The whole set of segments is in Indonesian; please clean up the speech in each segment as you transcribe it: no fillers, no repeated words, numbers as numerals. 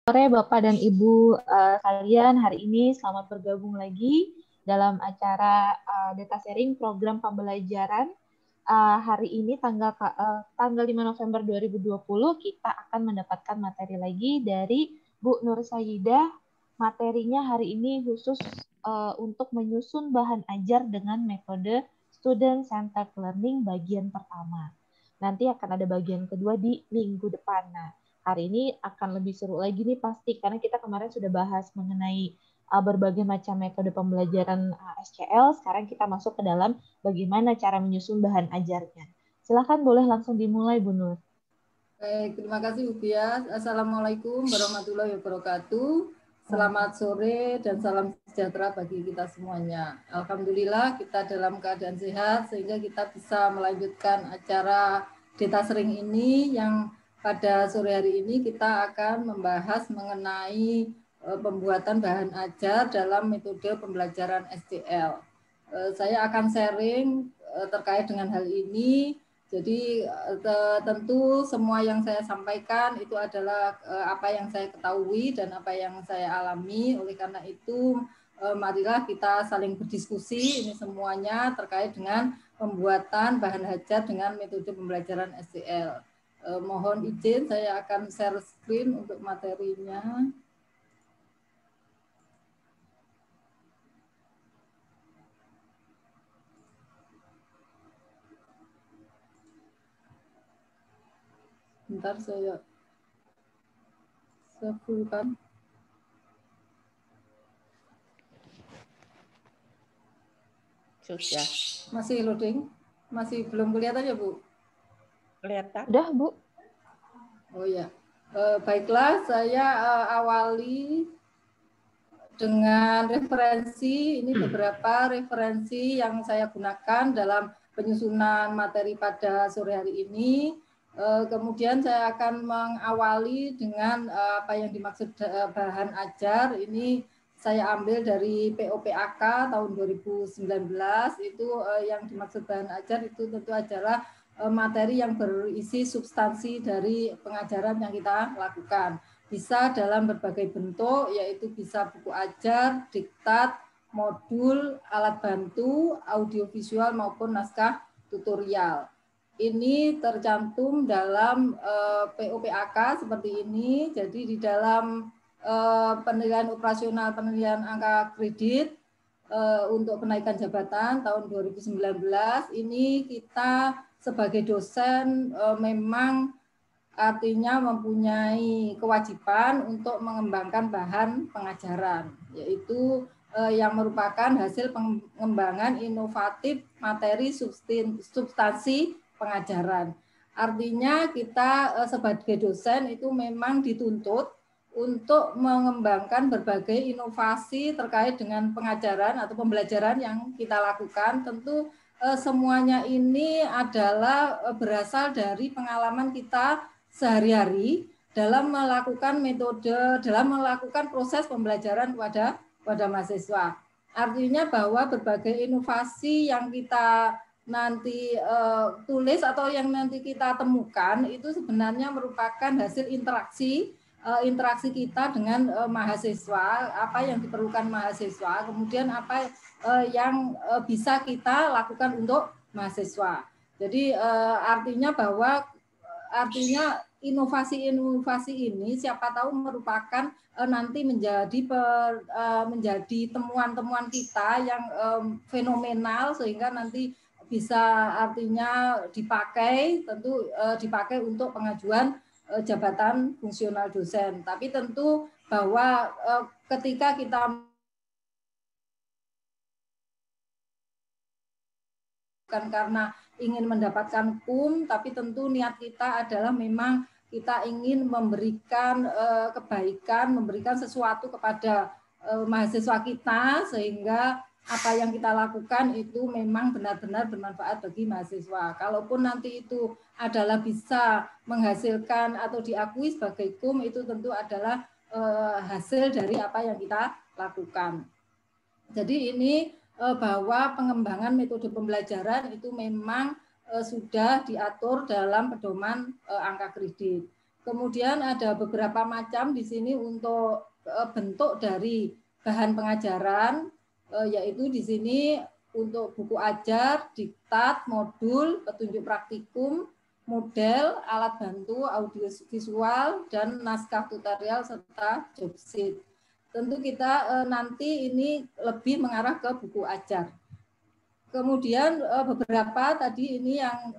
Sore Bapak dan Ibu kalian, hari ini selamat bergabung lagi dalam acara data sharing program pembelajaran. Hari ini tanggal 5 November 2020 kita akan mendapatkan materi lagi dari Bu Nur Sayyidah. Materinya hari ini khusus untuk menyusun bahan ajar dengan metode Student Centered Learning bagian pertama. Nanti akan ada bagian kedua di minggu depan. Nah, hari ini akan lebih seru lagi nih pasti, karena kita kemarin sudah bahas mengenai berbagai macam metode pembelajaran SCL. Sekarang kita masuk ke dalam bagaimana cara menyusun bahan ajarnya. Silakan boleh langsung dimulai, Bu Nur. Baik, terima kasih Ubias. Assalamualaikum warahmatullahi wabarakatuh. Selamat sore dan salam sejahtera bagi kita semuanya. Alhamdulillah kita dalam keadaan sehat sehingga kita bisa melanjutkan acara data sharing ini yang pada sore hari ini kita akan membahas mengenai pembuatan bahan ajar dalam metode pembelajaran SCL. Saya akan sharing terkait dengan hal ini. Jadi tentu semua yang saya sampaikan itu adalah apa yang saya ketahui dan apa yang saya alami. Oleh karena itu, marilah kita saling berdiskusi ini semuanya terkait dengan pembuatan bahan ajar dengan metode pembelajaran SCL. Mohon izin saya akan share screen untuk materinya. Bentar saya fullkan. Sudah. Masih loading? Masih belum kelihatan ya, Bu? Kelihatan? Udah, Bu. Oh ya. Baiklah, saya awali dengan referensi. Ini beberapa referensi yang saya gunakan dalam penyusunan materi pada sore hari ini. Kemudian saya akan mengawali dengan apa yang dimaksud bahan ajar. Ini saya ambil dari POPAK tahun 2019. Itu yang dimaksud bahan ajar itu tentu adalah materi yang berisi substansi dari pengajaran yang kita lakukan. Bisa dalam berbagai bentuk, yaitu bisa buku ajar, diktat, modul, alat bantu, audiovisual maupun naskah tutorial. Ini tercantum dalam POPAK seperti ini. Jadi di dalam penilaian operasional penilaian angka kredit untuk kenaikan jabatan tahun 2019 ini kita sebagai dosen memang artinya mempunyai kewajiban untuk mengembangkan bahan pengajaran, yaitu yang merupakan hasil pengembangan inovatif materi substansi pengajaran. Artinya kita sebagai dosen itu memang dituntut untuk mengembangkan berbagai inovasi terkait dengan pengajaran atau pembelajaran yang kita lakukan. Tentu semuanya ini adalah berasal dari pengalaman kita sehari-hari dalam melakukan metode, dalam melakukan proses pembelajaran pada mahasiswa. Artinya bahwa berbagai inovasi yang kita nanti tulis atau yang nanti kita temukan itu sebenarnya merupakan hasil interaksi kita dengan mahasiswa, apa yang diperlukan mahasiswa, kemudian apa yang bisa kita lakukan untuk mahasiswa. Jadi artinya inovasi-inovasi ini siapa tahu merupakan nanti menjadi temuan-temuan kita yang fenomenal sehingga nanti bisa artinya dipakai, tentu dipakai untuk pengajuan jabatan fungsional dosen. Tapi tentu bahwa ketika kita bukan karena ingin mendapatkan PUM, tapi tentu niat kita adalah memang kita ingin memberikan kebaikan, memberikan sesuatu kepada mahasiswa kita sehingga apa yang kita lakukan itu memang benar-benar bermanfaat bagi mahasiswa. Kalaupun nanti itu adalah bisa menghasilkan atau diakui sebagai PUM, itu tentu adalah hasil dari apa yang kita lakukan. Jadi ini bahwa pengembangan metode pembelajaran itu memang sudah diatur dalam pedoman angka kredit. Kemudian ada beberapa macam di sini untuk bentuk dari bahan pengajaran, yaitu di sini untuk buku ajar, diktat, modul, petunjuk praktikum, model, alat bantu, audio visual, dan naskah tutorial serta job sheet. Tentu kita nanti ini lebih mengarah ke buku ajar. Kemudian beberapa tadi ini yang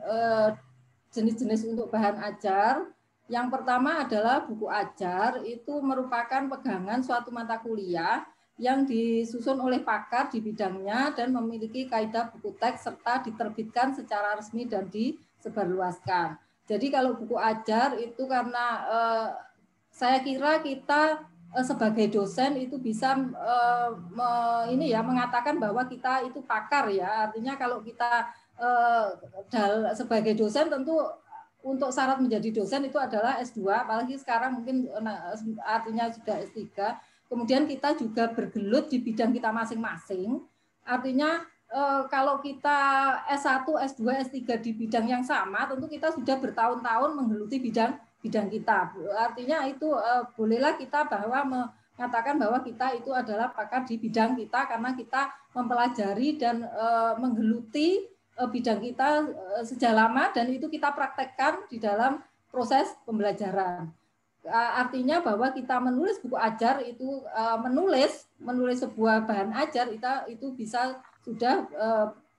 jenis-jenis untuk bahan ajar. Yang pertama adalah buku ajar, itu merupakan pegangan suatu mata kuliah yang disusun oleh pakar di bidangnya dan memiliki kaidah buku teks serta diterbitkan secara resmi dan disebarluaskan. Jadi kalau buku ajar itu karena saya kira kita sebagai dosen itu bisa mengatakan bahwa kita itu pakar ya. Artinya kalau kita sebagai dosen tentu untuk syarat menjadi dosen itu adalah S2, apalagi sekarang mungkin artinya sudah S3. Kemudian kita juga bergelut di bidang kita masing-masing. Artinya kalau kita S1, S2, S3 di bidang yang sama, tentu kita sudah bertahun-tahun menggeluti bidang kita. Artinya itu bolehlah kita bahwa mengatakan bahwa kita itu adalah pakar di bidang kita karena kita mempelajari dan menggeluti bidang kita sejak lama dan itu kita praktekkan di dalam proses pembelajaran. Artinya bahwa kita menulis buku ajar itu menulis sebuah bahan ajar itu bisa sudah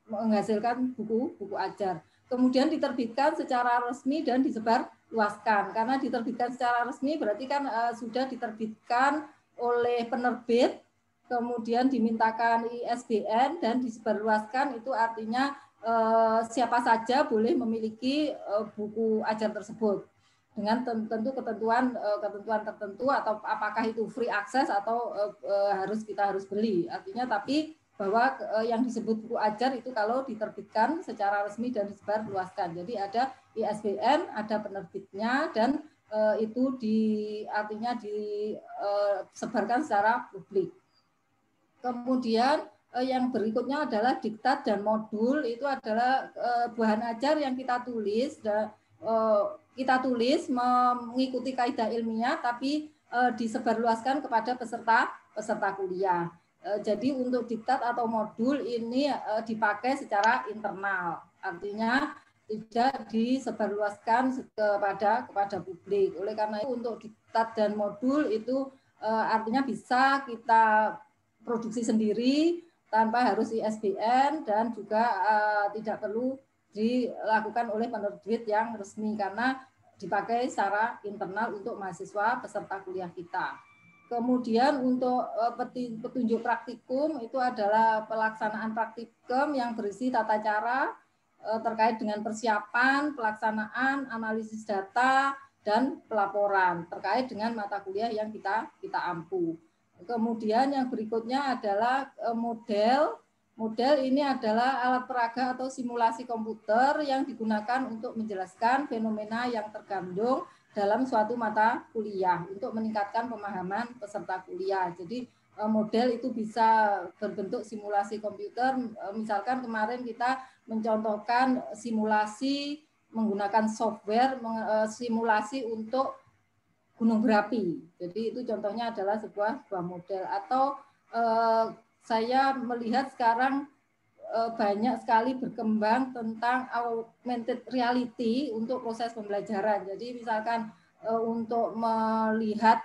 menghasilkan buku ajar. Kemudian diterbitkan secara resmi dan disebarluaskan. Karena diterbitkan secara resmi berarti kan sudah diterbitkan oleh penerbit, kemudian dimintakan ISBN dan disebarluaskan, itu artinya siapa saja boleh memiliki buku ajar tersebut dengan tentu ketentuan tertentu, atau apakah itu free access atau kita harus beli. Artinya tapi bahwa yang disebut buku ajar itu kalau diterbitkan secara resmi dan disebarluaskan. Jadi ada ISBN, ada penerbitnya, dan itu artinya disebarkan secara publik. Kemudian yang berikutnya adalah diktat dan modul, itu adalah bahan ajar yang kita tulis mengikuti kaidah ilmiah tapi disebarluaskan kepada peserta kuliah. Jadi untuk diktat atau modul ini dipakai secara internal, artinya tidak disebarluaskan kepada publik. Oleh karena itu untuk diktat dan modul itu artinya bisa kita produksi sendiri tanpa harus ISBN dan juga tidak perlu dilakukan oleh penerbit yang resmi karena dipakai secara internal untuk mahasiswa peserta kuliah kita. Kemudian untuk petunjuk praktikum itu adalah pelaksanaan praktikum yang berisi tata cara terkait dengan persiapan, pelaksanaan, analisis data, dan pelaporan terkait dengan mata kuliah yang kita ampu. Kemudian yang berikutnya adalah model. Model ini adalah alat peraga atau simulasi komputer yang digunakan untuk menjelaskan fenomena yang terkandung dalam suatu mata kuliah untuk meningkatkan pemahaman peserta kuliah. Jadi model itu bisa berbentuk simulasi komputer. Misalkan kemarin kita mencontohkan simulasi menggunakan software simulasi untuk gunung berapi. Jadi itu contohnya adalah sebuah model. Atau saya melihat sekarang banyak sekali berkembang tentang augmented reality untuk proses pembelajaran. Jadi misalkan untuk melihat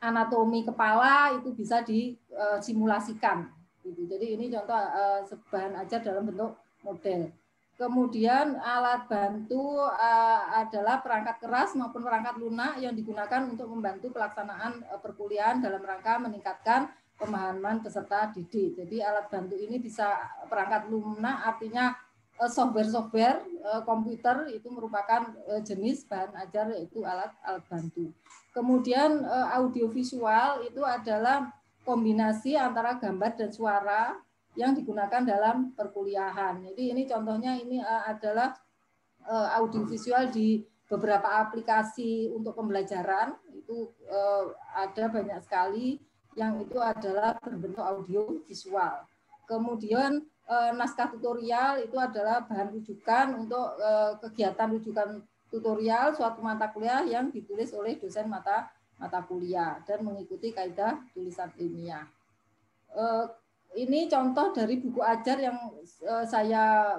anatomi kepala itu bisa disimulasikan. Jadi ini contoh bahan ajar dalam bentuk model. Kemudian alat bantu adalah perangkat keras maupun perangkat lunak yang digunakan untuk membantu pelaksanaan perkuliahan dalam rangka meningkatkan pemahaman peserta didik. Jadi alat bantu ini bisa perangkat lunak, artinya software komputer itu merupakan jenis bahan ajar, yaitu alat bantu. Kemudian audiovisual itu adalah kombinasi antara gambar dan suara yang digunakan dalam perkuliahan. Jadi ini contohnya ini adalah audiovisual di beberapa aplikasi untuk pembelajaran, itu ada banyak sekali yang itu adalah berbentuk audio visual. Kemudian naskah tutorial itu adalah bahan rujukan untuk kegiatan rujukan tutorial suatu mata kuliah yang ditulis oleh dosen mata kuliah dan mengikuti kaidah tulisan ilmiah. Ini contoh dari buku ajar yang saya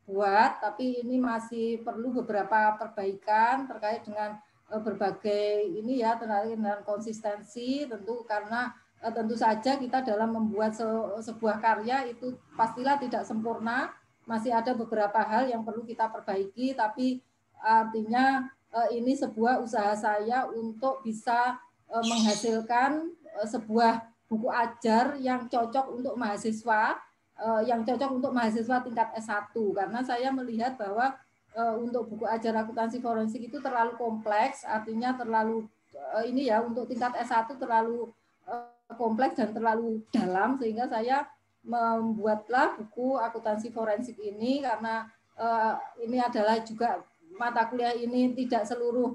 buat, tapi ini masih perlu beberapa perbaikan terkait dengan berbagai ini ya, terkait dengan konsistensi, tentu karena tentu saja kita dalam membuat sebuah karya itu pastilah tidak sempurna, masih ada beberapa hal yang perlu kita perbaiki, tapi artinya ini sebuah usaha saya untuk bisa menghasilkan sebuah buku ajar yang cocok untuk mahasiswa, tingkat S1, karena saya melihat bahwa untuk buku ajar akuntansi forensik itu terlalu kompleks, artinya terlalu ini ya, untuk tingkat S1 terlalu kompleks dan terlalu dalam, sehingga saya membuatlah buku akuntansi forensik ini, karena ini adalah juga mata kuliah ini tidak seluruh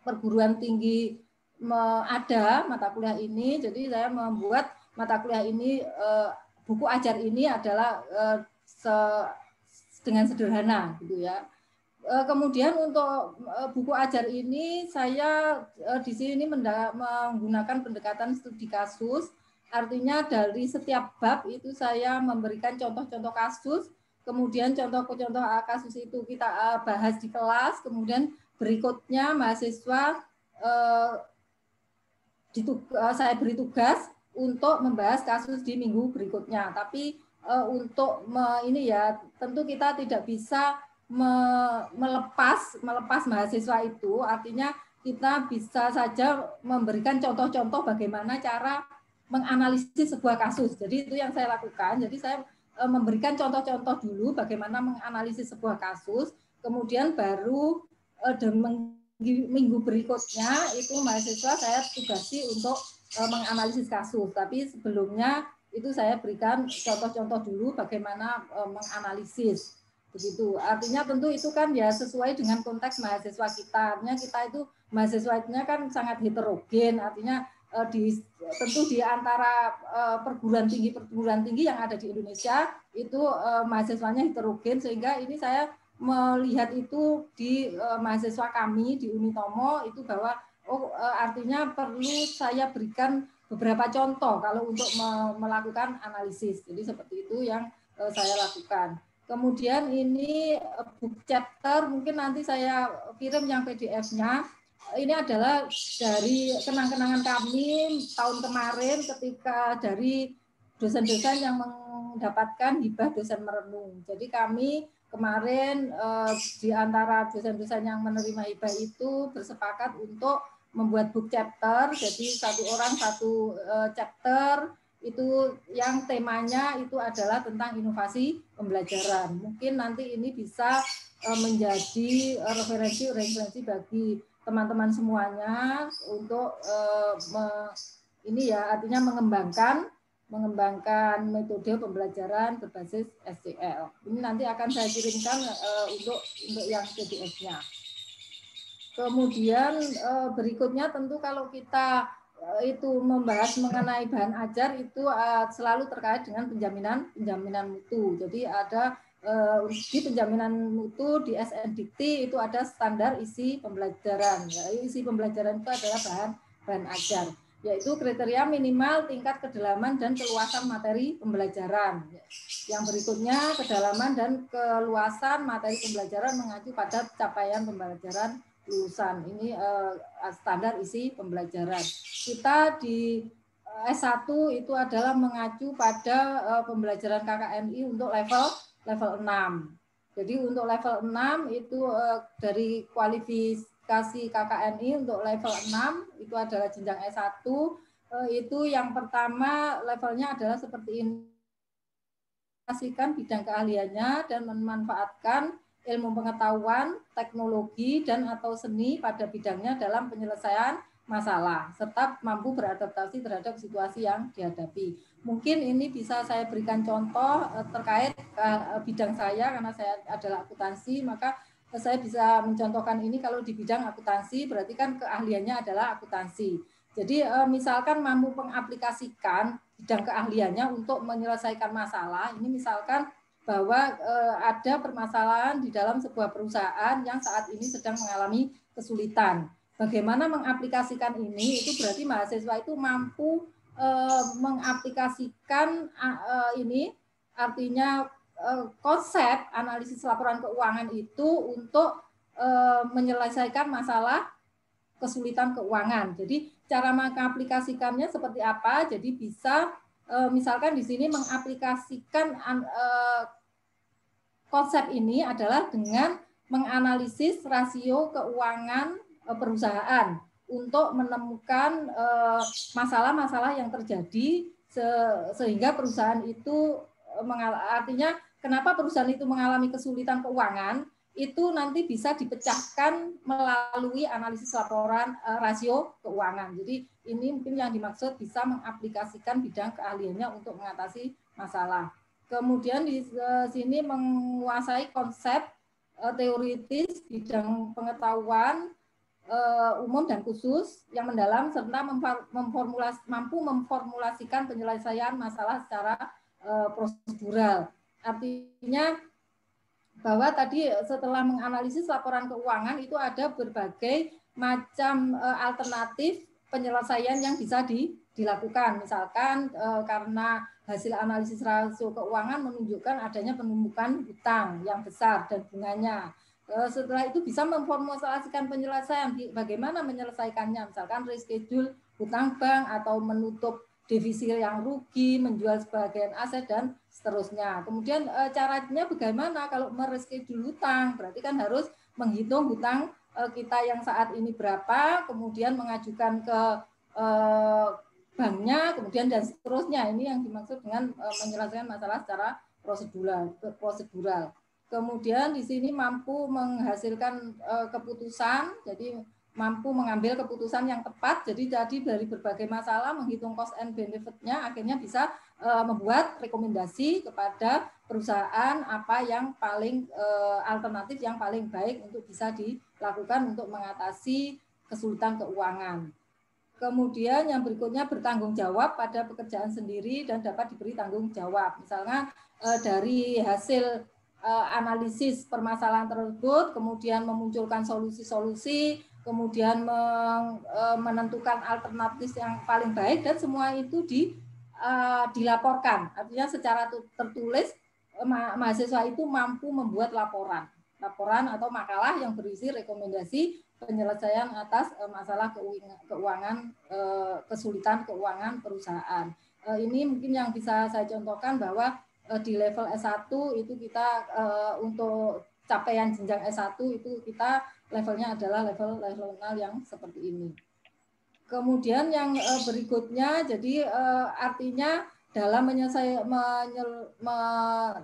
perguruan tinggi ada mata kuliah ini, jadi saya membuat mata kuliah ini, buku ajar ini adalah dengan sederhana gitu ya. Kemudian untuk buku ajar ini saya di sini menggunakan pendekatan studi kasus, artinya dari setiap bab itu saya memberikan contoh-contoh kasus, kemudian contoh-contoh kasus itu kita bahas di kelas, kemudian berikutnya mahasiswa saya beri tugas untuk membahas kasus di minggu berikutnya. Tapi untuk ini ya, tentu kita tidak bisa melepas mahasiswa itu, artinya kita bisa saja memberikan contoh-contoh bagaimana cara menganalisis sebuah kasus. Jadi itu yang saya lakukan. Jadi saya memberikan contoh-contoh dulu bagaimana menganalisis sebuah kasus, kemudian baru minggu berikutnya itu mahasiswa saya tugasi untuk menganalisis kasus. Tapi sebelumnya itu saya berikan contoh-contoh dulu bagaimana menganalisis. Begitu. Artinya tentu itu kan ya sesuai dengan konteks mahasiswa kita. Artinya kita itu mahasiswanya kan sangat heterogen. Artinya tentu di antara perguruan tinggi yang ada di Indonesia itu mahasiswanya heterogen, sehingga ini saya melihat itu di mahasiswa kami di Unitomo itu bahwa artinya perlu saya berikan beberapa contoh kalau untuk melakukan analisis. Jadi seperti itu yang saya lakukan. Kemudian ini book chapter, mungkin nanti saya kirim yang PDF-nya. Ini adalah dari kenang-kenangan kami tahun kemarin ketika dari dosen-dosen yang mendapatkan hibah dosen merenung. Jadi kami kemarin di antara dosen-dosen yang menerima hibah itu bersepakat untuk membuat book chapter, jadi satu orang satu chapter itu yang temanya itu adalah tentang inovasi pembelajaran. Mungkin nanti ini bisa menjadi referensi bagi teman-teman semuanya untuk ini ya, artinya mengembangkan metode pembelajaran berbasis SCL. Ini nanti akan saya kirimkan untuk yang PDF-nya. Kemudian berikutnya tentu kalau kita itu membahas mengenai bahan ajar itu selalu terkait dengan penjaminan mutu. Jadi ada di penjaminan mutu di SNDikti itu ada standar isi pembelajaran. Ya, isi pembelajaran itu adalah bahan ajar, yaitu kriteria minimal tingkat kedalaman dan keluasan materi pembelajaran. Yang berikutnya kedalaman dan keluasan materi pembelajaran mengacu pada capaian pembelajaran lulusan. Ini standar isi pembelajaran. Kita di S1 itu adalah mengacu pada pembelajaran KKNI untuk level 6. Jadi untuk level 6 itu dari kualifikasi KKNI untuk level 6 itu adalah jenjang S1. Itu yang pertama levelnya adalah seperti ini. Memastikan bidang keahliannya dan memanfaatkan ilmu pengetahuan, teknologi, dan atau seni pada bidangnya dalam penyelesaian masalah, serta mampu beradaptasi terhadap situasi yang dihadapi. Mungkin ini bisa saya berikan contoh terkait bidang saya, karena saya adalah akuntansi, maka saya bisa mencontohkan ini kalau di bidang akuntansi, berarti kan keahliannya adalah akuntansi. Jadi misalkan mampu mengaplikasikan bidang keahliannya untuk menyelesaikan masalah, ini misalkan bahwa ada permasalahan di dalam sebuah perusahaan yang saat ini sedang mengalami kesulitan. Bagaimana mengaplikasikan ini? Itu berarti mahasiswa itu mampu mengaplikasikan ini, artinya konsep analisis laporan keuangan itu untuk menyelesaikan masalah kesulitan keuangan. Jadi cara mengaplikasikannya seperti apa? Jadi bisa misalkan di sini mengaplikasikan konsep ini adalah dengan menganalisis rasio keuangan perusahaan untuk menemukan masalah-masalah yang terjadi sehingga perusahaan itu artinya kenapa perusahaan itu mengalami kesulitan keuangan itu nanti bisa dipecahkan melalui analisis laporan rasio keuangan. Jadi ini mungkin yang dimaksud bisa mengaplikasikan bidang keahliannya untuk mengatasi masalah. Kemudian di sini menguasai konsep teoritis bidang pengetahuan umum dan khusus yang mendalam serta mampu memformulasikan penyelesaian masalah secara prosedural. Artinya bahwa tadi setelah menganalisis laporan keuangan itu ada berbagai macam alternatif penyelesaian yang bisa dilakukan. Misalkan karena hasil analisis rasio keuangan menunjukkan adanya penumpukan hutang yang besar dan bunganya. Setelah itu bisa memformulasikan penyelesaian bagaimana menyelesaikannya, misalkan reschedule hutang bank atau menutup divisi yang rugi, menjual sebagian aset dan seterusnya. Kemudian caranya bagaimana kalau mereschedule hutang? Berarti kan harus menghitung hutang kita yang saat ini berapa, kemudian mengajukan ke banknya, kemudian dan seterusnya. Ini yang dimaksud dengan menyelesaikan masalah secara prosedural. Kemudian di sini mampu menghasilkan keputusan, jadi mampu mengambil keputusan yang tepat, jadi dari berbagai masalah menghitung cost and benefit-nya, akhirnya bisa membuat rekomendasi kepada perusahaan apa yang paling alternatif yang paling baik untuk bisa dilakukan untuk mengatasi kesulitan keuangan. Kemudian yang berikutnya bertanggung jawab pada pekerjaan sendiri dan dapat diberi tanggung jawab. Misalnya dari hasil analisis permasalahan tersebut, kemudian memunculkan solusi-solusi, kemudian menentukan alternatif yang paling baik, dan semua itu dilaporkan. Artinya secara tertulis mahasiswa itu mampu membuat laporan atau makalah yang berisi rekomendasi penyelesaian atas masalah keuangan, kesulitan keuangan perusahaan. Ini mungkin yang bisa saya contohkan bahwa di level S1 itu kita untuk capaian jenjang S1 itu kita levelnya adalah level 0 yang seperti ini. Kemudian yang berikutnya, jadi artinya dalam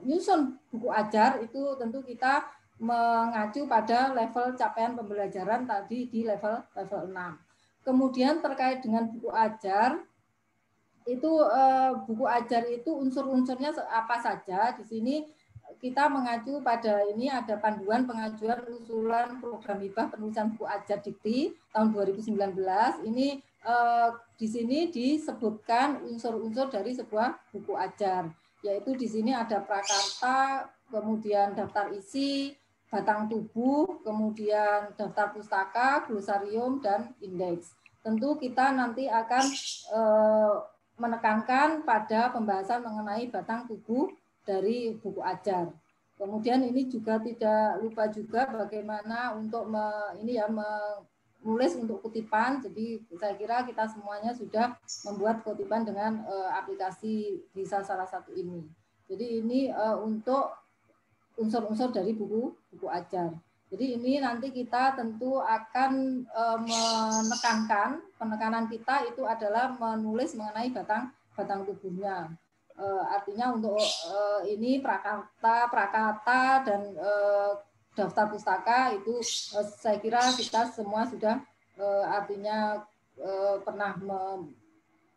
menyusun buku ajar itu tentu kita mengacu pada level capaian pembelajaran tadi di level 6. Kemudian terkait dengan buku ajar, itu buku ajar itu unsur-unsurnya apa saja. Di sini kita mengacu pada ini ada panduan pengajuan usulan program hibah penulisan buku ajar dikti tahun 2019. Ini di sini disebutkan unsur-unsur dari sebuah buku ajar, yaitu di sini ada prakarta, kemudian daftar isi, batang tubuh, kemudian daftar pustaka, glosarium, dan indeks. Tentu kita nanti akan menekankan pada pembahasan mengenai batang tubuh dari buku ajar. Kemudian ini juga tidak lupa juga bagaimana untuk menulis untuk kutipan. Jadi saya kira kita semuanya sudah membuat kutipan dengan aplikasi bisa salah satu ini. Jadi ini untuk unsur-unsur dari buku ajar. Jadi ini nanti kita tentu akan menekankan, penekanan kita itu adalah menulis mengenai batang tubuhnya. Artinya untuk ini prakata dan daftar pustaka itu saya kira kita semua sudah artinya pernah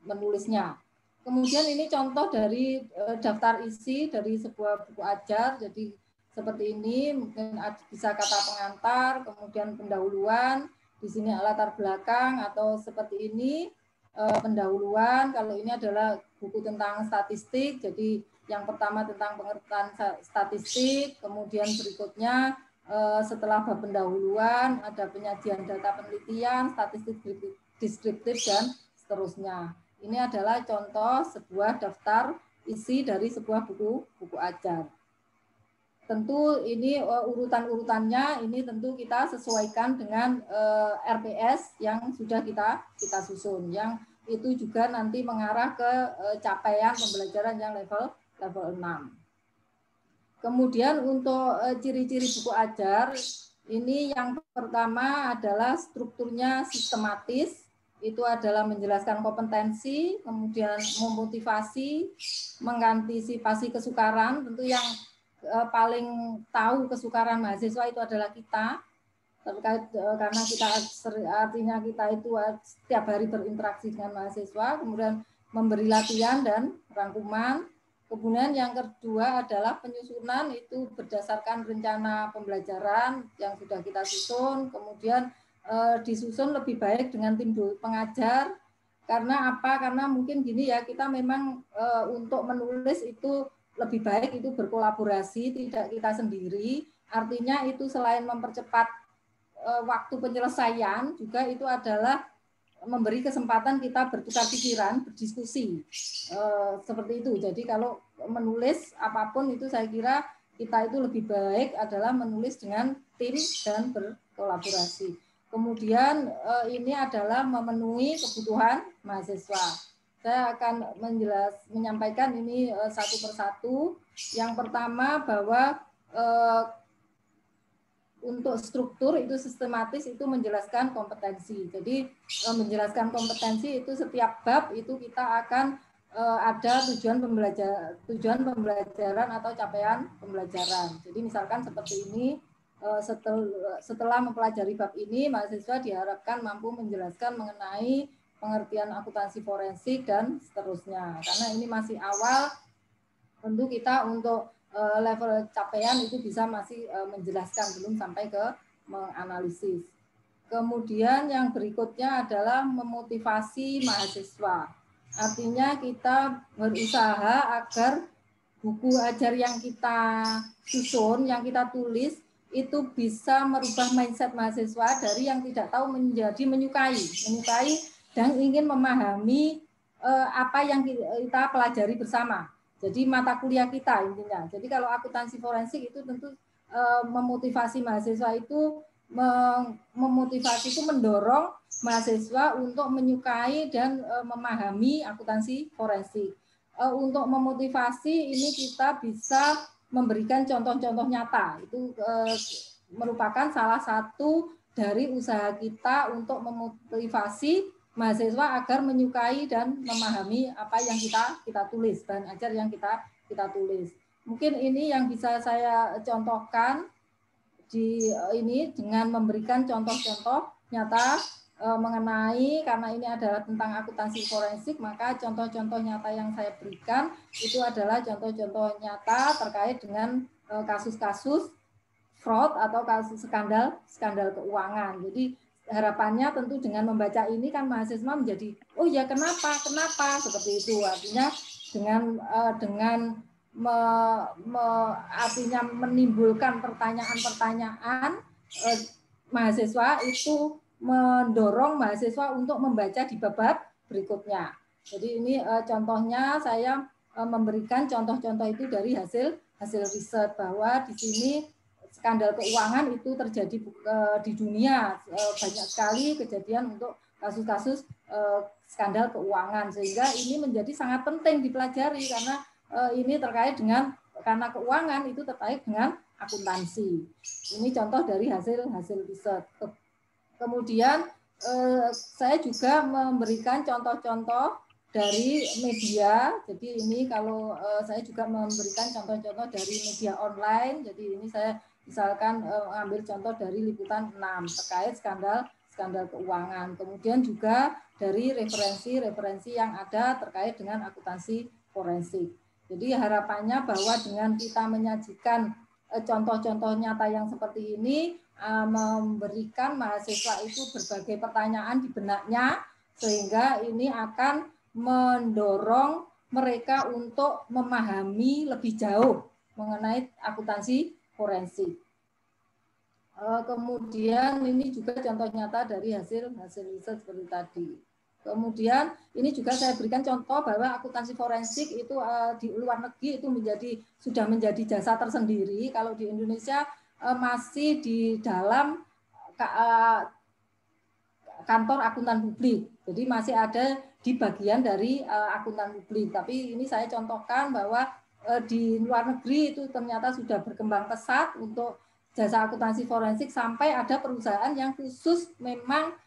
menulisnya. Kemudian ini contoh dari daftar isi dari sebuah buku ajar. Jadi seperti ini, mungkin bisa kata pengantar, kemudian pendahuluan, di sini latar belakang, atau seperti ini pendahuluan. Kalau ini adalah buku tentang statistik, jadi Yang pertama tentang pengertian statistik, kemudian berikutnya setelah bab pendahuluan ada penyajian data penelitian, statistik deskriptif, dan seterusnya. Ini adalah contoh sebuah daftar isi dari sebuah buku ajar. Tentu ini urutan-urutannya ini tentu kita sesuaikan dengan RPS yang sudah kita susun, yang itu juga nanti mengarah ke capaian pembelajaran yang level 6. Kemudian untuk ciri-ciri buku ajar, ini yang pertama adalah strukturnya sistematis, itu adalah menjelaskan kompetensi, kemudian memotivasi, mengantisipasi kesukaran. Tentu yang paling tahu kesukaran mahasiswa itu adalah kita, terkait karena kita artinya kita itu setiap hari berinteraksi dengan mahasiswa, kemudian memberi latihan dan rangkuman. Kemudian yang kedua adalah penyusunan, itu berdasarkan rencana pembelajaran yang sudah kita susun, kemudian disusun lebih baik dengan tim pengajar. Karena apa? Karena mungkin gini ya, kita memang untuk menulis itu lebih baik itu berkolaborasi, tidak kita sendiri. Artinya itu selain mempercepat waktu penyelesaian, juga itu adalah memberi kesempatan kita bertukar pikiran, berdiskusi. Seperti itu. Jadi kalau menulis apapun itu saya kira kita itu lebih baik adalah menulis dengan tim dan berkolaborasi. Kemudian ini adalah memenuhi kebutuhan mahasiswa. Saya akan menyampaikan ini satu persatu. Yang pertama bahwa untuk struktur itu sistematis, itu menjelaskan kompetensi. Jadi menjelaskan kompetensi itu setiap bab itu kita akan ada tujuan pembelajaran atau capaian pembelajaran. Jadi misalkan seperti ini, setelah mempelajari bab ini, mahasiswa diharapkan mampu menjelaskan mengenai pengertian akuntansi forensik dan seterusnya. Karena ini masih awal, tentu kita untuk level capaian itu bisa masih menjelaskan, belum sampai ke menganalisis. Kemudian yang berikutnya adalah memotivasi mahasiswa. Artinya kita berusaha agar buku ajar yang kita susun, yang kita tulis, itu bisa merubah mindset mahasiswa dari yang tidak tahu menjadi menyukai dan ingin memahami apa yang kita pelajari bersama. Jadi mata kuliah kita intinya. Jadi kalau akuntansi forensik itu tentu memotivasi mahasiswa itu mendorong mahasiswa untuk menyukai dan memahami akuntansi forensik. Untuk memotivasi ini kita bisa memberikan contoh-contoh nyata. Itu merupakan salah satu dari usaha kita untuk memotivasi mahasiswa agar menyukai dan memahami apa yang kita tulis, bahan ajar yang kita tulis. Mungkin ini yang bisa saya contohkan di ini dengan memberikan contoh-contoh nyata mengenai, karena ini adalah tentang akuntansi forensik, maka contoh-contoh nyata yang saya berikan itu adalah contoh-contoh nyata terkait dengan kasus-kasus fraud atau kasus skandal keuangan. Jadi harapannya tentu dengan membaca ini kan mahasiswa menjadi, oh ya kenapa seperti itu. Artinya dengan artinya menimbulkan pertanyaan-pertanyaan, mahasiswa itu mendorong mahasiswa untuk membaca di bab berikutnya. Jadi ini contohnya saya memberikan contoh-contoh itu dari hasil riset bahwa di sini skandal keuangan itu terjadi di dunia, banyak sekali kejadian untuk kasus-kasus skandal keuangan, sehingga ini menjadi sangat penting dipelajari karena ini terkait dengan, karena keuangan itu terkait dengan akuntansi. Ini contoh dari hasil riset. Kemudian saya juga memberikan contoh-contoh dari media. Jadi ini kalau saya juga memberikan contoh-contoh dari media online. Jadi ini saya misalkan ambil contoh dari Liputan 6 terkait skandal keuangan. Kemudian juga dari referensi yang ada terkait dengan akuntansi forensik. Jadi harapannya bahwa dengan kita menyajikan contoh-contoh nyata yang seperti ini, memberikan mahasiswa itu berbagai pertanyaan di benaknya, sehingga ini akan mendorong mereka untuk memahami lebih jauh mengenai akuntansi forensik. Kemudian ini juga contoh nyata dari hasil riset seperti tadi. Kemudian ini juga saya berikan contoh bahwa akuntansi forensik itu di luar negeri itu sudah menjadi jasa tersendiri. Kalau di Indonesia masih di dalam kantor akuntan publik. Jadi masih ada di bagian dari akuntan publik. Tapi ini saya contohkan bahwa di luar negeri itu ternyata sudah berkembang pesat untuk jasa akuntansi forensik, sampai ada perusahaan yang khusus memang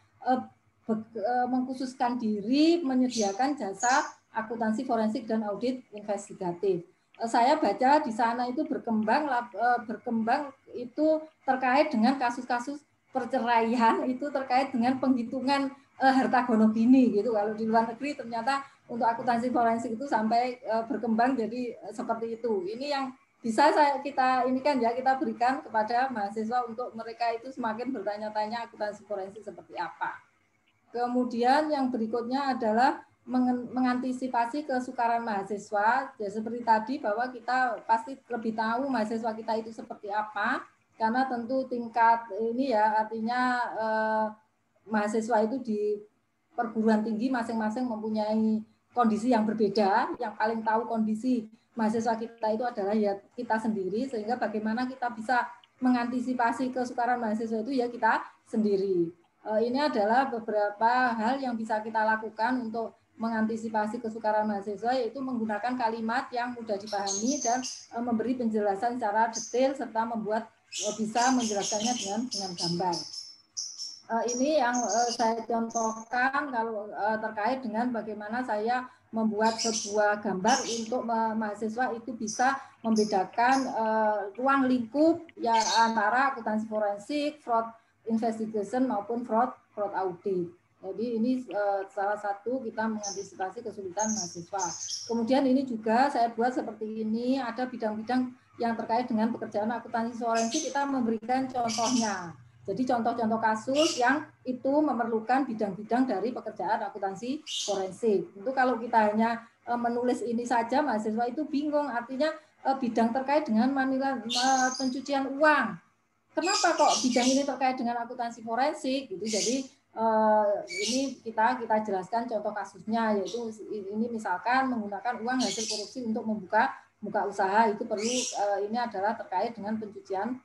mengkhususkan diri menyediakan jasa akuntansi forensik dan audit investigatif. Saya baca di sana itu berkembang itu terkait dengan kasus-kasus perceraian, itu terkait dengan penghitungan harta gono gini gitu. Kalau di luar negeri ternyata untuk akuntansi forensik itu sampai berkembang jadi seperti itu. Ini yang bisa kita berikan kepada mahasiswa untuk mereka itu semakin bertanya-tanya akuntansi forensik seperti apa. Kemudian yang berikutnya adalah mengantisipasi kesukaran mahasiswa. Ya, seperti tadi bahwa kita pasti lebih tahu mahasiswa kita itu seperti apa, karena tentu tingkat ini ya artinya mahasiswa itu di perguruan tinggi masing-masing mempunyai kondisi yang berbeda. Yang paling tahu kondisi mahasiswa kita itu adalah ya kita sendiri, sehingga bagaimana kita bisa mengantisipasi kesukaran mahasiswa itu ya kita sendiri. Ini adalah beberapa hal yang bisa kita lakukan untuk mengantisipasi kesukaran mahasiswa, yaitu menggunakan kalimat yang mudah dipahami dan memberi penjelasan secara detail serta bisa menjelaskannya dengan gambar. Ini yang saya contohkan kalau terkait dengan bagaimana saya membuat sebuah gambar untuk mahasiswa itu bisa membedakan ruang lingkup ya antara akuntansi forensik, fraud investigation maupun fraud audit. Jadi ini salah satu kita mengantisipasi kesulitan mahasiswa. Kemudian ini juga saya buat seperti ini, ada bidang-bidang yang terkait dengan pekerjaan akuntansi forensik, kita memberikan contohnya. Jadi contoh-contoh kasus yang itu memerlukan bidang-bidang dari pekerjaan akuntansi forensik. Tentu kalau kita hanya menulis ini saja, mahasiswa itu bingung, artinya bidang terkait dengan pencucian uang. Kenapa kok bidang ini terkait dengan akuntansi forensik? Gitu. Jadi ini kita jelaskan contoh kasusnya, yaitu ini misalkan menggunakan uang hasil korupsi untuk membuka usaha, itu perlu ini adalah terkait dengan pencucian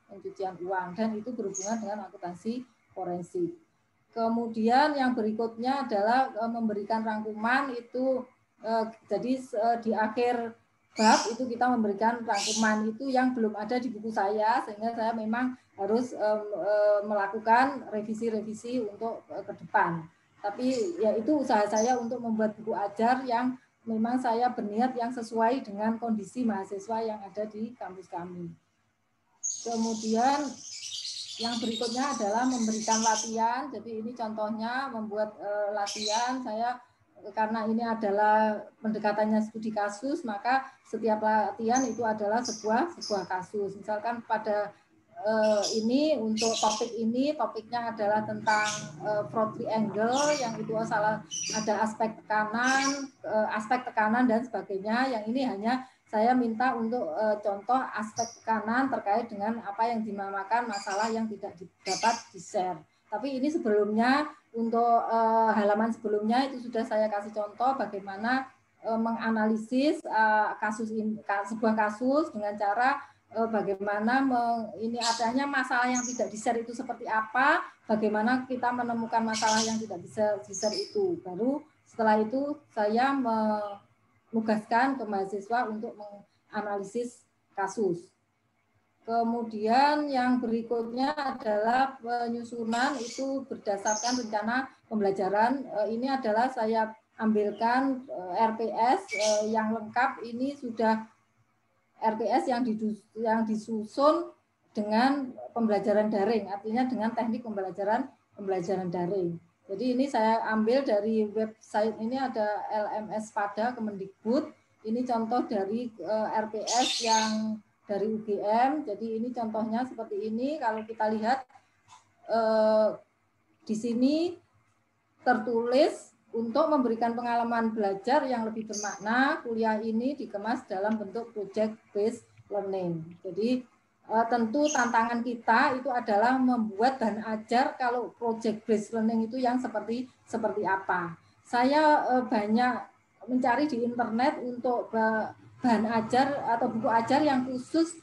uang, dan itu berhubungan dengan akuntansi forensik. Kemudian yang berikutnya adalah memberikan rangkuman itu jadi di akhir bab itu kita memberikan rangkuman itu yang belum ada di buku saya, sehingga saya memang harus melakukan revisi untuk ke depan. Tapi ya itu usaha saya untuk membuat buku ajar yang memang saya berniat yang sesuai dengan kondisi mahasiswa yang ada di kampus kami. Kemudian yang berikutnya adalah memberikan latihan. Jadi ini contohnya membuat latihan. Saya karena ini adalah pendekatannya studi kasus, maka setiap latihan itu adalah sebuah kasus. Misalkan pada ini untuk topiknya adalah tentang fraud triangle, yang itu ada aspek tekanan dan sebagainya. Yang ini hanya saya minta untuk contoh aspek tekanan terkait dengan apa yang dinamakan masalah yang tidak dapat di-share. Tapi ini sebelumnya untuk halaman sebelumnya itu sudah saya kasih contoh bagaimana menganalisis sebuah kasus dengan cara bagaimana ini adanya masalah yang tidak di-share itu seperti apa, bagaimana kita menemukan masalah yang tidak bisa di-share itu. Baru setelah itu saya menugaskan ke mahasiswa untuk menganalisis kasus. Kemudian yang berikutnya adalah penyusunan itu berdasarkan rencana pembelajaran. Ini adalah saya ambilkan RPS yang lengkap, ini sudah RPS yang disusun dengan pembelajaran daring, artinya dengan teknik pembelajaran daring. Jadi ini saya ambil dari website, ini ada LMS pada Kemendikbud. Ini contoh dari RPS yang dari UGM. Jadi ini contohnya seperti ini. Kalau kita lihat di sini tertulis untuk memberikan pengalaman belajar yang lebih bermakna, kuliah ini dikemas dalam bentuk project based learning. Jadi tentu tantangan kita itu adalah membuat bahan ajar kalau project based learning itu yang seperti apa. Saya banyak mencari di internet untuk bahan ajar atau buku ajar yang khusus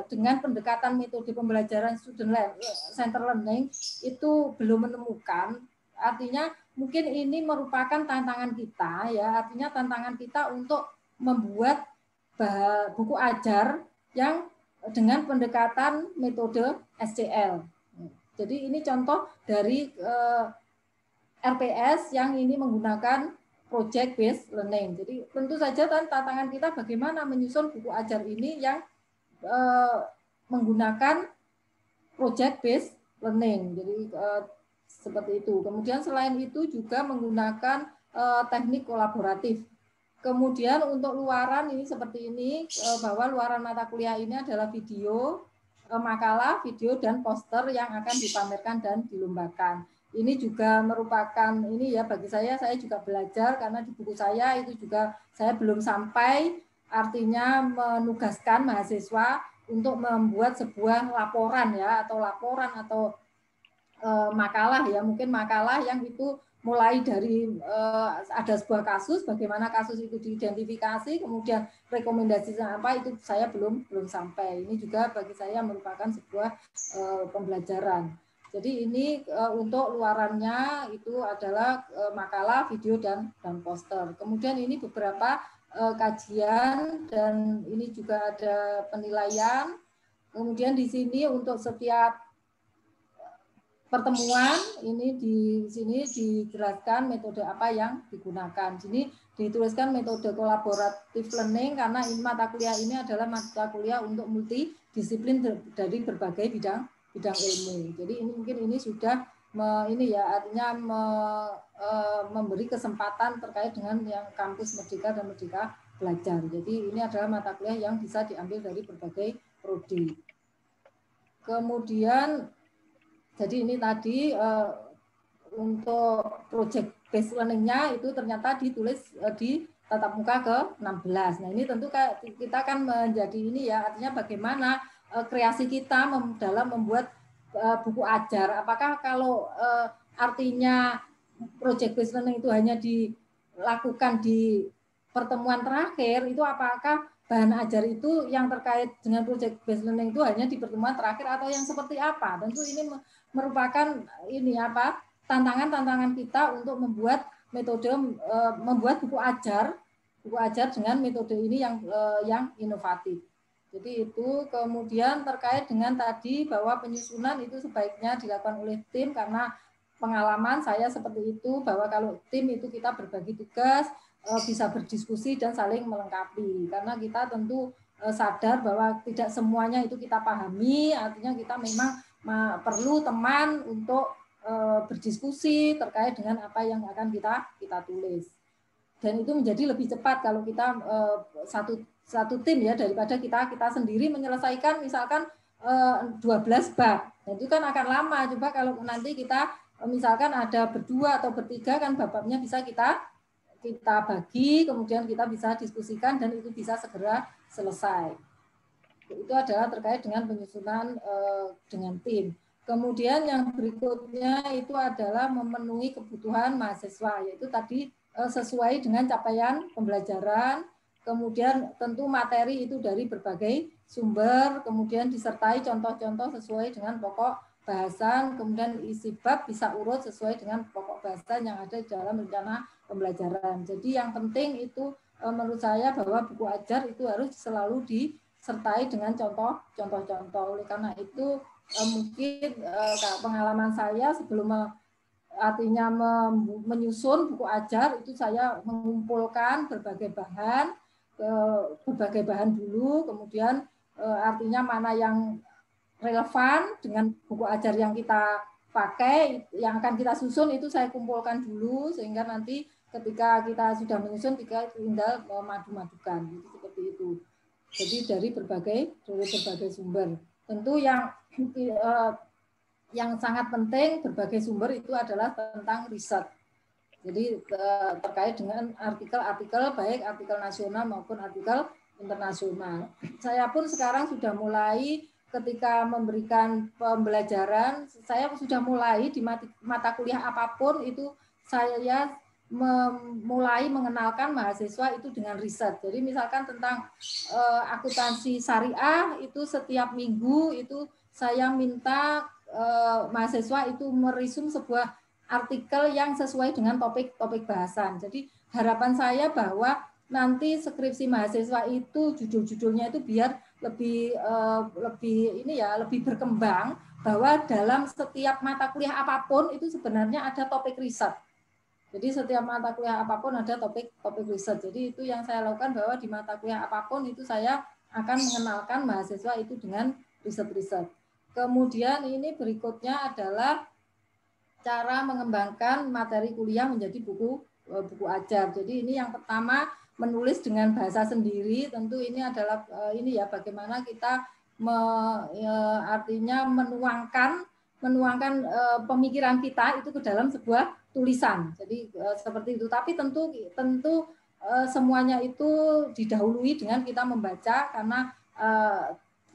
dengan pendekatan metode pembelajaran student center learning itu belum menemukan. Artinya mungkin ini merupakan tantangan kita ya, artinya tantangan kita untuk membuat buku ajar yang dengan pendekatan metode SCL. Jadi ini contoh dari RPS yang ini menggunakan project based learning. Jadi tentu saja tantangan kita bagaimana menyusun buku ajar ini yang menggunakan project based learning. Jadi seperti itu. Kemudian selain itu juga menggunakan teknik kolaboratif. Kemudian untuk luaran ini seperti ini, bahwa luaran mata kuliah ini adalah video, makalah, video, dan poster yang akan dipamerkan dan dilombakan. Ini juga merupakan, ini ya bagi saya juga belajar, karena di buku saya itu juga saya belum sampai, artinya menugaskan mahasiswa untuk membuat sebuah laporan ya, atau makalah ya, mungkin makalah yang itu mulai dari ada sebuah kasus, bagaimana kasus itu diidentifikasi, kemudian rekomendasinya apa, itu saya belum sampai. Ini juga bagi saya merupakan sebuah pembelajaran. Jadi ini untuk luarannya itu adalah makalah, video, dan poster. Kemudian ini beberapa kajian, dan ini juga ada penilaian. Kemudian di sini untuk setiap pertemuan ini di sini dijelaskan metode apa yang digunakan. Sini dituliskan metode kolaboratif learning karena ini mata kuliah ini adalah mata kuliah untuk multidisiplin dari berbagai bidang ilmu. Jadi ini mungkin ini sudah artinya memberi kesempatan terkait dengan yang kampus Merdeka dan Merdeka Belajar. Jadi ini adalah mata kuliah yang bisa diambil dari berbagai prodi. Kemudian jadi ini tadi untuk project based learning-nya itu ternyata ditulis di tatap muka ke-16. Nah ini tentu kita kan menjadi ini ya, artinya bagaimana kreasi kita dalam membuat buku ajar. Apakah kalau artinya project based learning itu hanya dilakukan di pertemuan terakhir, itu apakah bahan ajar itu yang terkait dengan project based learning itu hanya di pertemuan terakhir atau yang seperti apa? Tentu ini merupakan tantangan kita untuk membuat metode membuat buku ajar dengan metode ini yang inovatif. Jadi itu. Kemudian terkait dengan tadi bahwa penyusunan itu sebaiknya dilakukan oleh tim, karena pengalaman saya seperti itu, bahwa kalau tim itu kita berbagi tugas, bisa berdiskusi dan saling melengkapi, karena kita tentu sadar bahwa tidak semuanya itu kita pahami, artinya kita memang perlu teman untuk berdiskusi terkait dengan apa yang akan kita tulis. Dan itu menjadi lebih cepat kalau kita satu tim ya, daripada kita sendiri menyelesaikan misalkan 12 bab. Nah, itu kan akan lama. Coba kalau nanti kita misalkan ada berdua atau bertiga, kan bab-babnya bisa kita bagi, kemudian kita bisa diskusikan dan itu bisa segera selesai. Itu adalah terkait dengan penyusunan dengan tim. Kemudian yang berikutnya itu adalah memenuhi kebutuhan mahasiswa, yaitu tadi sesuai dengan capaian pembelajaran, kemudian tentu materi itu dari berbagai sumber, kemudian disertai contoh-contoh sesuai dengan pokok bahasan, kemudian isi bab bisa urut sesuai dengan pokok bahasan yang ada di dalam rencana pembelajaran. Jadi yang penting itu menurut saya bahwa buku ajar itu harus selalu disertai dengan contoh-contoh. Oleh karena itu mungkin pengalaman saya sebelum artinya menyusun buku ajar itu saya mengumpulkan berbagai bahan dulu, kemudian artinya mana yang relevan dengan buku ajar yang kita pakai, yang akan kita susun itu saya kumpulkan dulu, sehingga nanti ketika kita sudah menyusun kita tinggal madu-madukan, seperti itu. Jadi dari berbagai sumber. Tentu yang sangat penting berbagai sumber itu adalah tentang riset. Jadi terkait dengan artikel-artikel baik artikel nasional maupun artikel internasional. Saya pun sekarang sudah mulai ketika memberikan pembelajaran, saya sudah mulai di mata kuliah apapun itu saya mulai mengenalkan mahasiswa itu dengan riset. Jadi misalkan tentang akuntansi syariah itu setiap minggu itu saya minta mahasiswa itu merisum sebuah artikel yang sesuai dengan topik bahasan. Jadi harapan saya bahwa nanti skripsi mahasiswa itu judul-judulnya itu biar lebih lebih berkembang, bahwa dalam setiap mata kuliah apapun itu sebenarnya ada topik riset. Jadi setiap mata kuliah apapun ada topik riset. Jadi itu yang saya lakukan, bahwa di mata kuliah apapun itu saya akan mengenalkan mahasiswa itu dengan riset-riset. Kemudian ini berikutnya adalah cara mengembangkan materi kuliah menjadi buku ajar. Jadi ini yang pertama, menulis dengan bahasa sendiri. Tentu ini adalah bagaimana kita artinya menuangkan pemikiran kita itu ke dalam sebuah tulisan. Jadi seperti itu. Tapi tentu semuanya itu didahului dengan kita membaca, karena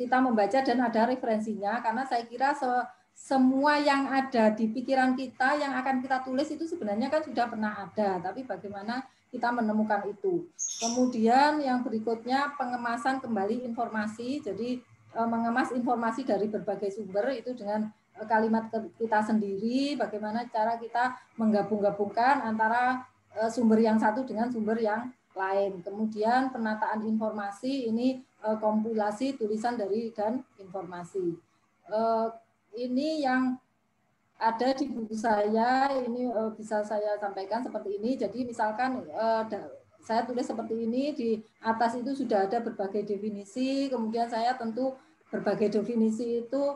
kita membaca dan ada referensinya, karena saya kira semua yang ada di pikiran kita yang akan kita tulis itu sebenarnya kan sudah pernah ada, tapi bagaimana kita menemukan itu. Kemudian yang berikutnya pengemasan kembali informasi. Jadi mengemas informasi dari berbagai sumber itu dengan kalimat kita sendiri, bagaimana cara kita menggabung-gabungkan antara sumber yang satu dengan sumber yang lain. Kemudian penataan informasi, ini kompilasi tulisan dari dan informasi. Ini yang ada di buku saya, ini bisa saya sampaikan seperti ini. Jadi misalkan saya tulis seperti ini, di atas itu sudah ada berbagai definisi, kemudian saya tentu berbagai definisi itu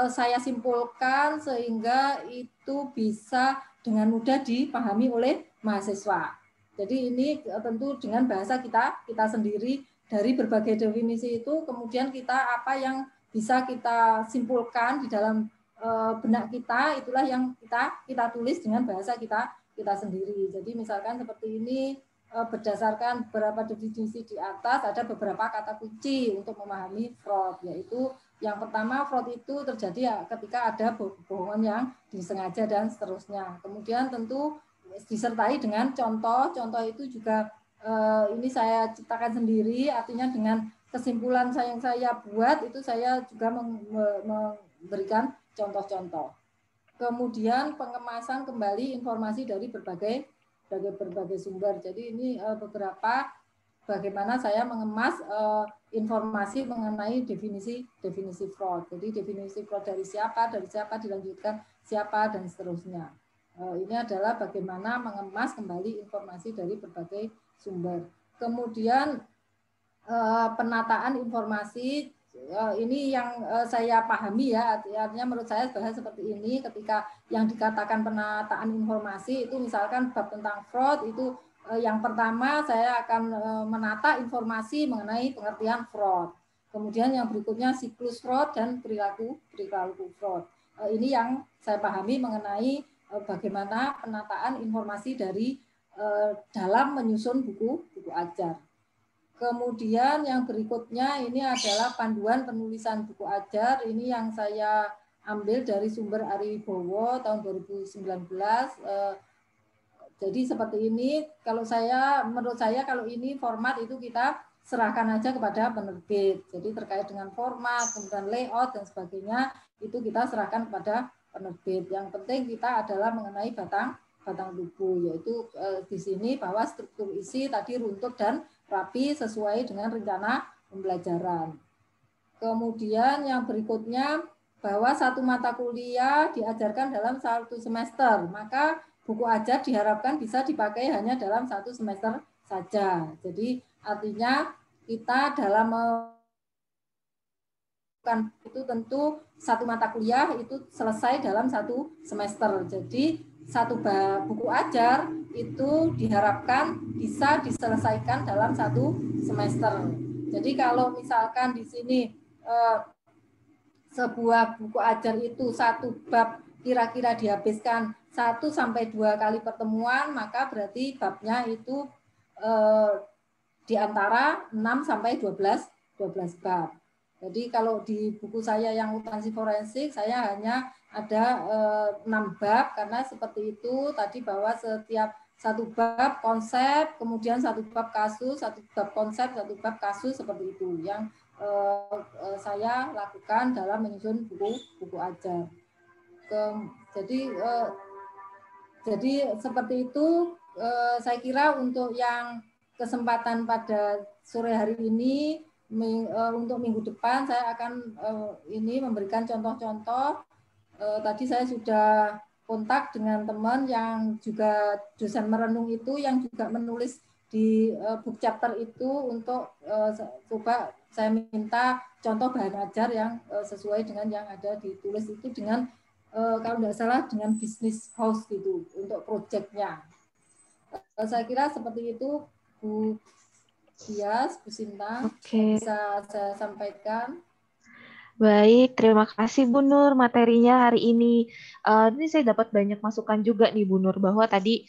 saya simpulkan sehingga itu bisa dengan mudah dipahami oleh mahasiswa. Jadi ini tentu dengan bahasa kita sendiri, dari berbagai definisi itu kemudian kita apa yang bisa kita simpulkan di dalam benak kita, itulah yang kita tulis dengan bahasa kita sendiri. Jadi misalkan seperti ini, berdasarkan beberapa definisi di atas, ada beberapa kata kunci untuk memahami fraud, yaitu yang pertama, fraud itu terjadi ketika ada kebohongan yang disengaja dan seterusnya. Kemudian tentu disertai dengan contoh itu juga ini saya ciptakan sendiri, artinya dengan kesimpulan yang saya buat itu saya juga memberikan contoh-contoh. Kemudian pengemasan kembali informasi dari berbagai sumber. Jadi ini beberapa bagaimana saya mengemas informasi mengenai definisi fraud. Jadi definisi fraud dari siapa dilanjutkan siapa dan seterusnya. Ini adalah bagaimana mengemas kembali informasi dari berbagai sumber. Kemudian penataan informasi, ini yang saya pahami ya, artinya menurut saya bahas seperti ini, ketika yang dikatakan penataan informasi itu misalkan bab tentang fraud itu yang pertama saya akan menata informasi mengenai pengertian fraud. Kemudian yang berikutnya siklus fraud dan perilaku fraud. Ini yang saya pahami mengenai bagaimana penataan informasi dari dalam menyusun buku ajar. Kemudian yang berikutnya ini adalah panduan penulisan buku ajar. Ini yang saya ambil dari sumber Ari Wibowo tahun 2019. Jadi seperti ini, menurut saya kalau ini format itu kita serahkan aja kepada penerbit. Jadi terkait dengan format, kemudian layout dan sebagainya, itu kita serahkan kepada penerbit. Yang penting kita adalah mengenai batang tubuh, yaitu di sini bahwa struktur isi tadi runtut dan rapi sesuai dengan rencana pembelajaran. Kemudian yang berikutnya, bahwa satu mata kuliah diajarkan dalam satu semester, maka buku ajar diharapkan bisa dipakai hanya dalam satu semester saja. Jadi artinya kita dalam itu tentu satu mata kuliah itu selesai dalam satu semester. Jadi satu buku ajar itu diharapkan bisa diselesaikan dalam satu semester. Jadi kalau misalkan di sini sebuah buku ajar itu satu bab kira-kira dihabiskan 1 sampai 2 kali pertemuan, maka berarti babnya itu di antara 6 sampai 12 bab. Jadi kalau di buku saya yang akuntansi forensik, saya hanya ada 6 bab, karena seperti itu tadi, bahwa setiap satu bab konsep, kemudian satu bab kasus, satu bab konsep, satu bab kasus, seperti itu yang saya lakukan dalam menyusun buku ajar. Jadi seperti itu. Saya kira untuk yang kesempatan pada sore hari ini, untuk minggu depan saya akan ini memberikan contoh-contoh. Tadi saya sudah kontak dengan teman yang juga dosen merenung itu, yang juga menulis di book chapter itu, untuk coba saya minta contoh bahan ajar yang sesuai dengan yang ada ditulis itu, dengan kalau tidak salah dengan business house gitu untuk proyeknya. Saya kira seperti itu, Bu Dias, Bu Sinta, bisa saya sampaikan. Baik, terima kasih Bu Nur materinya hari ini. Ini saya dapat banyak masukan juga nih Bu Nur, bahwa tadi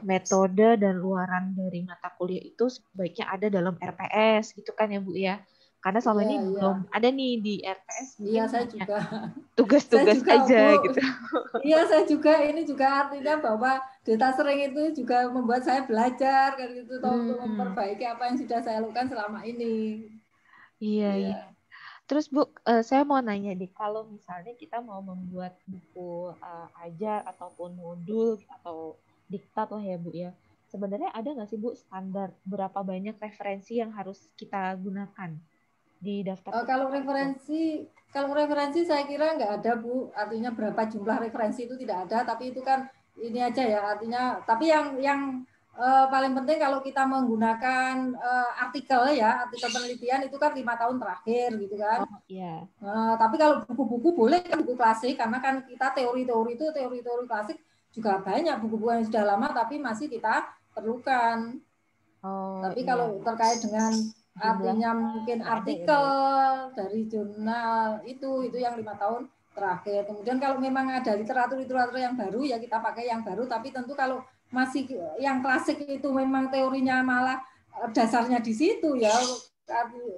metode dan luaran dari mata kuliah itu sebaiknya ada dalam RPS gitu kan ya Bu ya. Karena selama ini belum ada nih di RPS. Iya, saya juga. Tugas-tugas aja gitu. Iya, saya juga, ini juga artinya bahwa data sering itu juga membuat saya belajar kan gitu, untuk memperbaiki apa yang sudah saya lakukan selama ini. Iya. Terus Bu, saya mau nanya nih, kalau misalnya kita mau membuat buku ajar ataupun modul atau diktat lah ya Bu ya, sebenarnya ada nggak sih Bu standar berapa banyak referensi yang harus kita gunakan di daftar? Kalau referensi saya kira nggak ada Bu, artinya berapa jumlah referensi itu tidak ada, tapi itu kan ini aja ya, artinya. Tapi yang paling penting kalau kita menggunakan artikel penelitian itu kan 5 tahun terakhir gitu kan. Oh iya. Tapi kalau buku-buku boleh kan, buku klasik, karena kan kita teori klasik juga banyak buku-buku yang sudah lama tapi masih kita perlukan. Tapi kalau terkait dengan artinya mungkin artikel dari jurnal itu yang 5 tahun terakhir. Kemudian kalau memang ada literatur yang baru, ya kita pakai yang baru. Tapi tentu kalau masih yang klasik itu memang teorinya malah dasarnya di situ, ya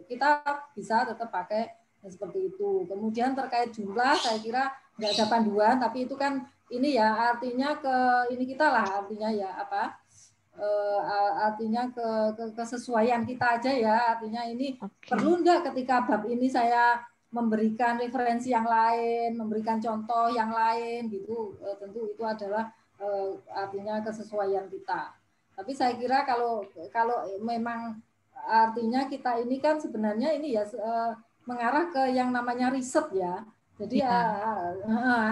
kita bisa tetap pakai seperti itu. Kemudian terkait jumlah, saya kira nggak ada panduan, tapi itu kan ini ya, artinya kita lah, artinya ya apa? Artinya kesesuaian kita aja ya, artinya ini perlu enggak ketika bab ini saya memberikan referensi yang lain, memberikan contoh yang lain gitu, tentu itu adalah artinya kesesuaian kita. Tapi saya kira kalau memang artinya kita ini kan sebenarnya ini ya mengarah ke yang namanya riset ya. Jadi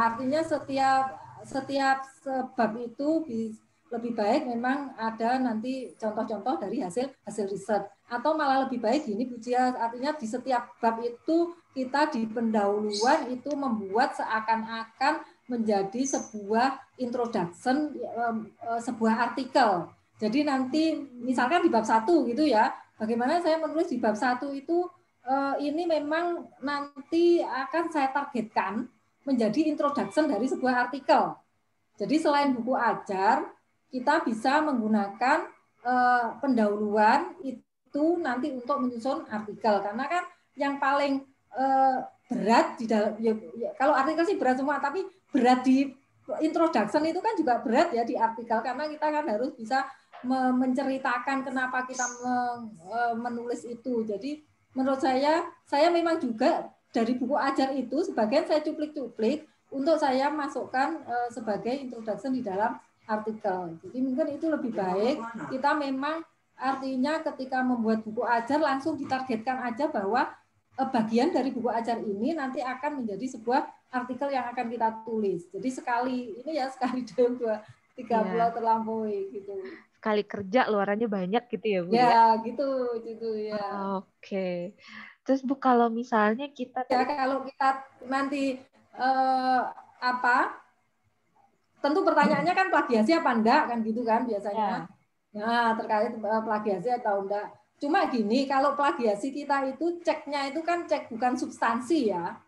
artinya setiap bab itu lebih baik memang ada nanti contoh-contoh dari hasil riset, atau malah lebih baik gini Bu Cia, artinya di setiap bab itu kita di pendahuluan itu membuat seakan-akan menjadi sebuah introduction, sebuah artikel. Jadi nanti misalkan di bab 1 gitu ya, bagaimana saya menulis di bab 1 itu ini memang nanti akan saya targetkan menjadi introduction dari sebuah artikel. Jadi selain buku ajar, kita bisa menggunakan pendahuluan itu nanti untuk menyusun artikel, karena kan yang paling berat di dalam ya, kalau artikel sih berat semua, tapi berat di introduction itu kan juga berat ya di artikel, karena kita kan harus bisa menceritakan kenapa kita menulis itu. Jadi menurut saya memang juga dari buku ajar itu sebagian saya cuplik-cuplik untuk saya masukkan sebagai introduction di dalam artikel. Jadi mungkin itu lebih baik kita memang artinya ketika membuat buku ajar langsung ditargetkan aja bahwa bagian dari buku ajar ini nanti akan menjadi sebuah artikel yang akan kita tulis. Jadi sekali dalam 2-3 pulau terlampaui gitu. Sekali kerja luarannya banyak gitu ya Bu? Ya gitu ya. Oke. Terus Bu, kalau misalnya kita kalau kita nanti tentu pertanyaannya kan plagiasi apa enggak kan gitu kan biasanya. Nah, terkait plagiasi atau enggak. Cuma gini, kalau plagiasi kita itu ceknya itu kan cek bukan substansi ya.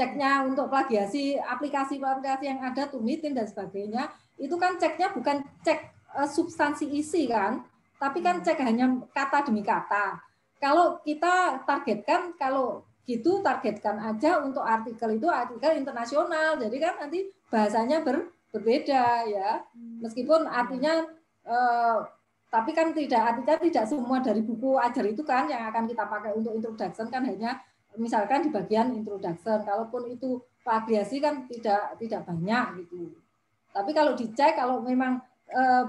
ceknya untuk plagiasi aplikasi-aplikasi yang ada, Turnitin dan sebagainya, itu kan ceknya bukan cek substansi isi kan, tapi kan cek hanya kata demi kata. Kalau kita targetkan, kalau gitu targetkan aja untuk artikel itu artikel internasional, jadi kan nanti bahasanya berbeda ya, meskipun artinya tapi kan artinya tidak semua dari buku ajar itu kan yang akan kita pakai untuk introduction, kan hanya misalkan di bagian introduction. Kalaupun itu plagiasi kan tidak banyak gitu. Tapi kalau dicek, kalau memang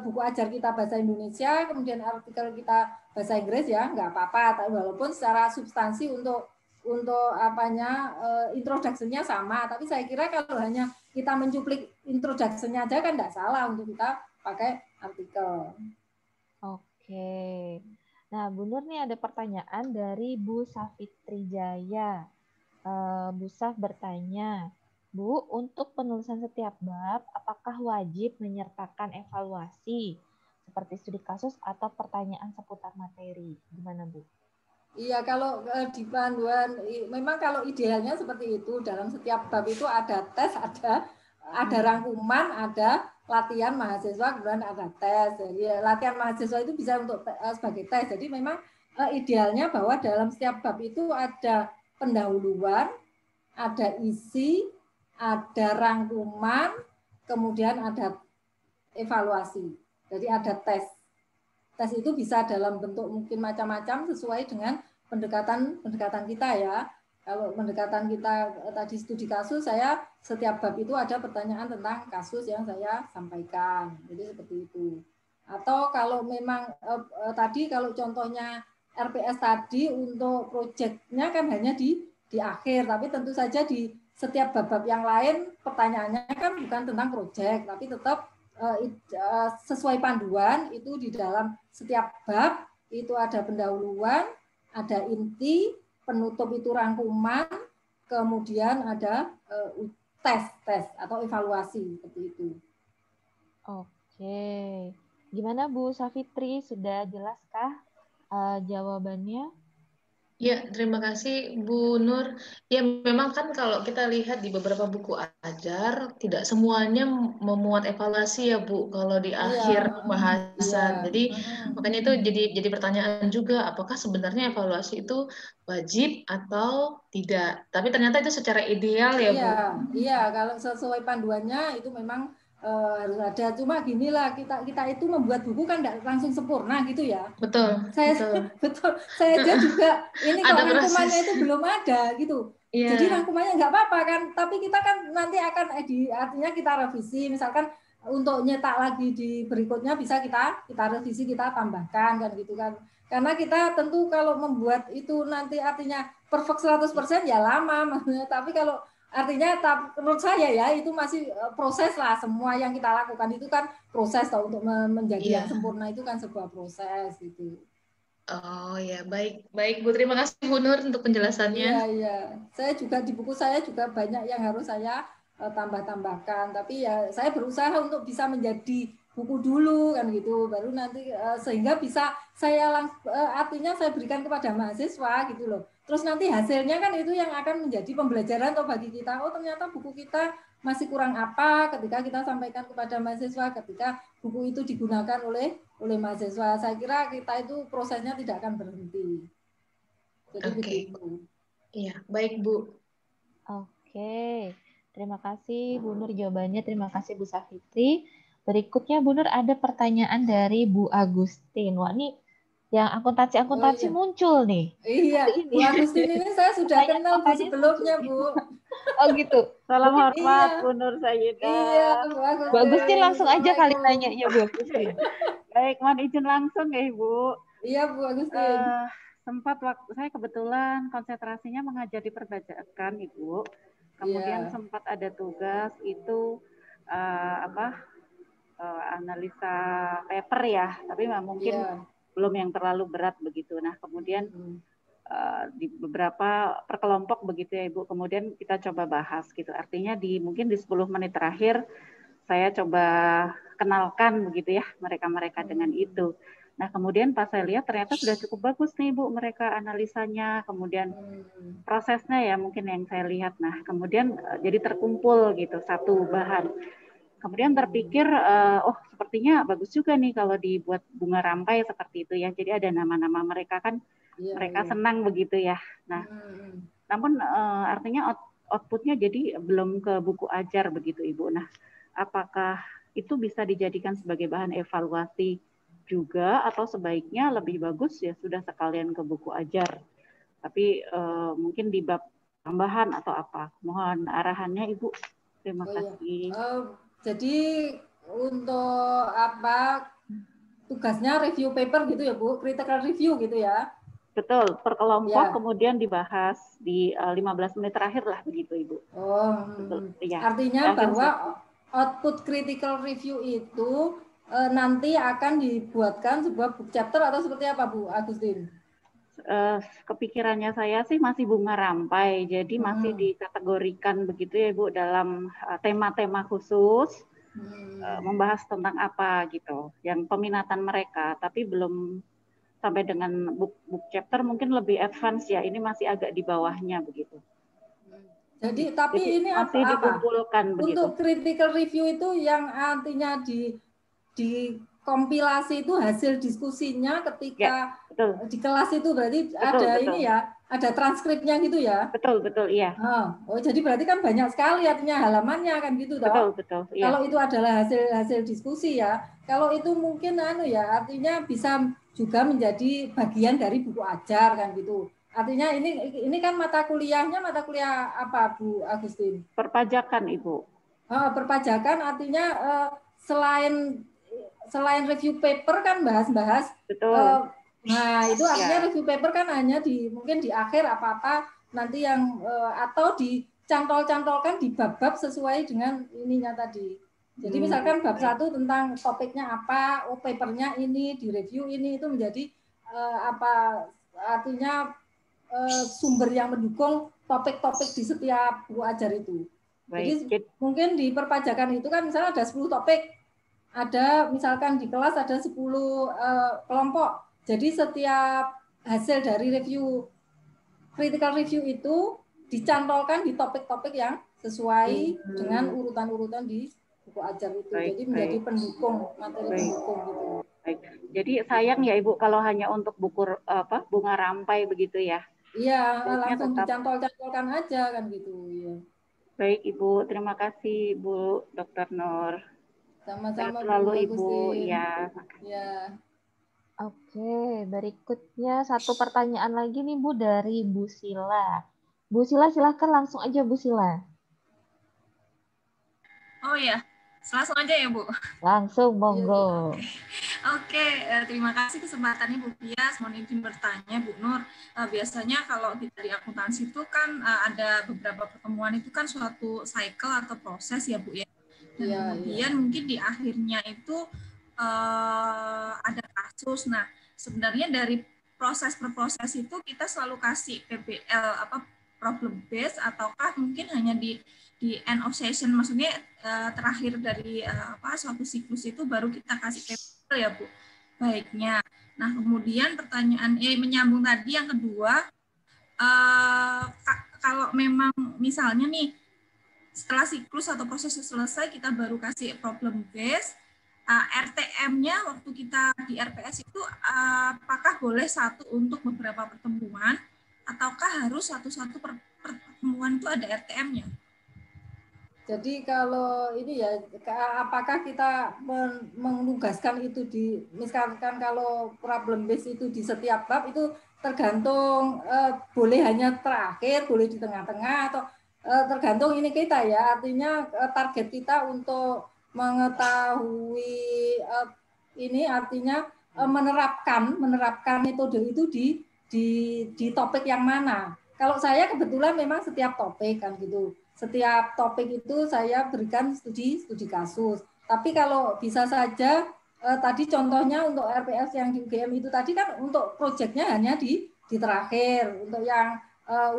buku ajar kita bahasa Indonesia, kemudian artikel kita bahasa Inggris, ya nggak apa-apa. Tapi walaupun secara substansi untuk introduction-nya sama. Tapi saya kira kalau hanya kita mencuplik introduction-nya aja kan nggak salah untuk kita pakai artikel. Oke. Nah, Bu Nur nih ada pertanyaan dari Bu Safitri Jaya. Bu Saf bertanya, Bu, untuk penulisan setiap bab, apakah wajib menyertakan evaluasi seperti studi kasus atau pertanyaan seputar materi? Gimana, Bu? Iya, kalau di panduan, memang kalau idealnya seperti itu. Dalam setiap bab itu ada tes, ada rangkuman, ada latihan mahasiswa, kemudian ada tes. Jadi latihan mahasiswa itu bisa untuk sebagai tes. Jadi memang idealnya bahwa dalam setiap bab itu ada pendahuluan, ada isi, ada rangkuman, kemudian ada evaluasi. Jadi ada tes. Tes itu bisa dalam bentuk mungkin macam-macam sesuai dengan pendekatan kita ya. Kalau pendekatan kita tadi studi kasus, saya setiap bab itu ada pertanyaan tentang kasus yang saya sampaikan. Jadi seperti itu. Atau kalau memang tadi kalau contohnya RPS tadi untuk proyeknya kan hanya di akhir, tapi tentu saja di setiap bab-bab yang lain pertanyaannya kan bukan tentang proyek, tapi tetap sesuai panduan itu di dalam setiap bab itu ada pendahuluan, ada inti, penutup itu rangkuman, kemudian ada tes atau evaluasi seperti itu. Oke, gimana Bu Safitri, sudah jelaskah jawabannya? Ya, terima kasih Bu Nur. Ya, memang kan kalau kita lihat di beberapa buku ajar, tidak semuanya memuat evaluasi ya Bu, kalau di akhir pembahasan. Jadi makanya itu jadi pertanyaan juga, apakah sebenarnya evaluasi itu wajib atau tidak? Tapi ternyata itu secara ideal ya Bu. Iya, kalau sesuai panduannya itu memang harus ada. Cuma ginilah, kita itu membuat buku kan tidak langsung sempurna gitu ya. Betul. Betul. Saya aja juga ini kok rangkumannya itu belum ada gitu. Yeah. Jadi rangkumannya nggak apa-apa kan. Tapi kita kan nanti akan artinya kita revisi. Misalkan untuk nyetak lagi di berikutnya bisa kita revisi, kita tambahkan kan gitu kan. Karena kita tentu kalau membuat itu nanti artinya perfect 100% ya lama. Tapi kalau artinya menurut saya ya itu masih proses lah, semua yang kita lakukan itu kan proses toh, untuk menjadi yang sempurna itu kan sebuah proses gitu. Oh ya, baik Bu, terima kasih Bu Nur untuk penjelasannya. Iya. Saya juga di buku saya juga banyak yang harus saya tambah-tambahkan, tapi ya saya berusaha untuk bisa menjadi buku dulu kan gitu, baru nanti sehingga bisa saya artinya saya berikan kepada mahasiswa gitu loh. Terus nanti hasilnya kan itu yang akan menjadi pembelajaran atau bagi kita, oh ternyata buku kita masih kurang apa ketika kita sampaikan kepada mahasiswa, ketika buku itu digunakan oleh mahasiswa. Saya kira kita itu prosesnya tidak akan berhenti. Jadi begitu. Iya, baik Bu. Oke, terima kasih Bu Nur jawabannya, terima kasih Bu Safitri. Berikutnya Bu Nur ada pertanyaan dari Bu Agustin. Wah, ini yang akuntansi muncul nih. Iya, Bu Agustin ini saya sudah kenal Bu sebelumnya, Bu. Oh gitu. Salam hormat Bu Nur Sayyidah. Iya, Bu Agustin langsung aja kali nanya ya Bu Agustin. Baik, mohon izin langsung ya Ibu. Iya Bu Agustin. Sempat waktu saya kebetulan konsentrasinya mengajar di perbajakan Ibu. Kemudian sempat ada tugas itu analisa paper ya, tapi mungkin belum yang terlalu berat begitu. Nah, kemudian di beberapa perkelompok begitu ya Ibu, kemudian kita coba bahas gitu. Artinya mungkin di 10 menit terakhir saya coba kenalkan begitu ya mereka-mereka dengan itu. Nah, kemudian pas saya lihat ternyata sudah cukup bagus nih Bu mereka analisanya, kemudian prosesnya ya mungkin yang saya lihat. Nah, kemudian jadi terkumpul gitu satu bahan. Kemudian terpikir, oh sepertinya bagus juga nih kalau dibuat bunga rampai seperti itu ya. Jadi ada nama-nama mereka kan, mereka senang begitu ya. Nah, namun artinya outputnya jadi belum ke buku ajar begitu Ibu. Nah, apakah itu bisa dijadikan sebagai bahan evaluasi juga atau sebaiknya lebih bagus ya sudah sekalian ke buku ajar, tapi mungkin di bab tambahan atau apa? Mohon arahannya Ibu. Terima kasih. Jadi untuk apa tugasnya review paper gitu ya Bu, critical review gitu ya? Betul, per kelompok kemudian dibahas di 15 menit terakhir lah begitu Ibu. Betul. Ya. Artinya bahwa output critical review itu nanti akan dibuatkan sebuah book chapter atau seperti apa Bu Agustin? Kepikirannya saya sih masih bunga rampai, jadi masih dikategorikan begitu ya Ibu dalam tema-tema khusus, membahas tentang apa gitu, yang peminatan mereka, tapi belum sampai dengan book chapter mungkin lebih advance ya, ini masih agak di bawahnya begitu. Jadi ini masih apa? Dikumpulkan begitu. Untuk critical review itu yang artinya di kompilasi itu hasil diskusinya ketika di kelas itu berarti betul. Ini ya, ada transkripnya gitu ya? Betul, iya. Oh, jadi berarti kan banyak sekali artinya halamannya kan gitu toh? Betul, iya. Kalau itu adalah hasil diskusi ya, kalau itu mungkin ya artinya bisa juga menjadi bagian dari buku ajar kan gitu. Artinya ini kan mata kuliah apa Bu Agustin? Perpajakan Ibu. Perpajakan artinya selain review paper kan bahas-bahas. Betul. Nah itu artinya review paper kan hanya mungkin di akhir apa-apa nanti yang atau dicantol-cantolkan di bab-bab sesuai dengan ininya tadi. Jadi misalkan bab 1 tentang topiknya apa, papernya ini, di review ini itu menjadi artinya sumber yang mendukung topik-topik di setiap buku ajar itu. Jadi mungkin di perpajakan itu kan misalnya ada 10 topik, ada misalkan di kelas ada 10 kelompok. Jadi setiap hasil dari critical review itu dicantolkan di topik-topik yang sesuai dengan urutan-urutan di buku ajar itu. Jadi menjadi pendukung, materi pendukung gitu. Baik. Jadi sayang ya Ibu kalau hanya untuk buku bunga rampai begitu ya. Iya, langsung dicantol-cantolkan aja kan gitu ya. Baik Ibu, terima kasih Bu Dr. Nur. Sama-sama selalu Bu Ibu. Ya. Oke, berikutnya satu pertanyaan lagi nih Bu dari Bu Sila. Bu Sila silahkan langsung aja Bu Sila. Oh ya, langsung aja ya Bu. Langsung, monggo. Oke, terima kasih kesempatannya Bu Pias. Mohon izin bertanya Bu Nur. Biasanya kalau kita di akuntansi itu kan ada beberapa pertemuan itu kan suatu cycle atau proses ya Bu ya. Dan kemudian mungkin di akhirnya itu ada kasus. Nah, sebenarnya dari proses per proses itu kita selalu kasih PBL problem base ataukah mungkin hanya di end of session, maksudnya terakhir dari suatu siklus itu baru kita kasih PBL ya Bu baiknya. Nah kemudian pertanyaan menyambung tadi yang kedua, kalau memang misalnya nih setelah siklus atau proses selesai kita baru kasih problem base, RTM-nya waktu kita di RPS itu apakah boleh satu untuk beberapa pertemuan ataukah harus satu-satu pertemuan itu ada RTM-nya? Jadi kalau ini ya, apakah kita menugaskan itu misalkan kalau problem base itu di setiap bab itu tergantung boleh hanya terakhir, boleh di tengah-tengah atau tergantung ini kita ya, artinya target kita untuk mengetahui ini artinya menerapkan metode itu di topik yang mana. Kalau saya kebetulan memang setiap topik kan gitu. Setiap topik itu saya berikan studi kasus. Tapi kalau bisa saja tadi contohnya untuk RPS yang di UGM itu tadi kan untuk proyeknya hanya di terakhir. Untuk yang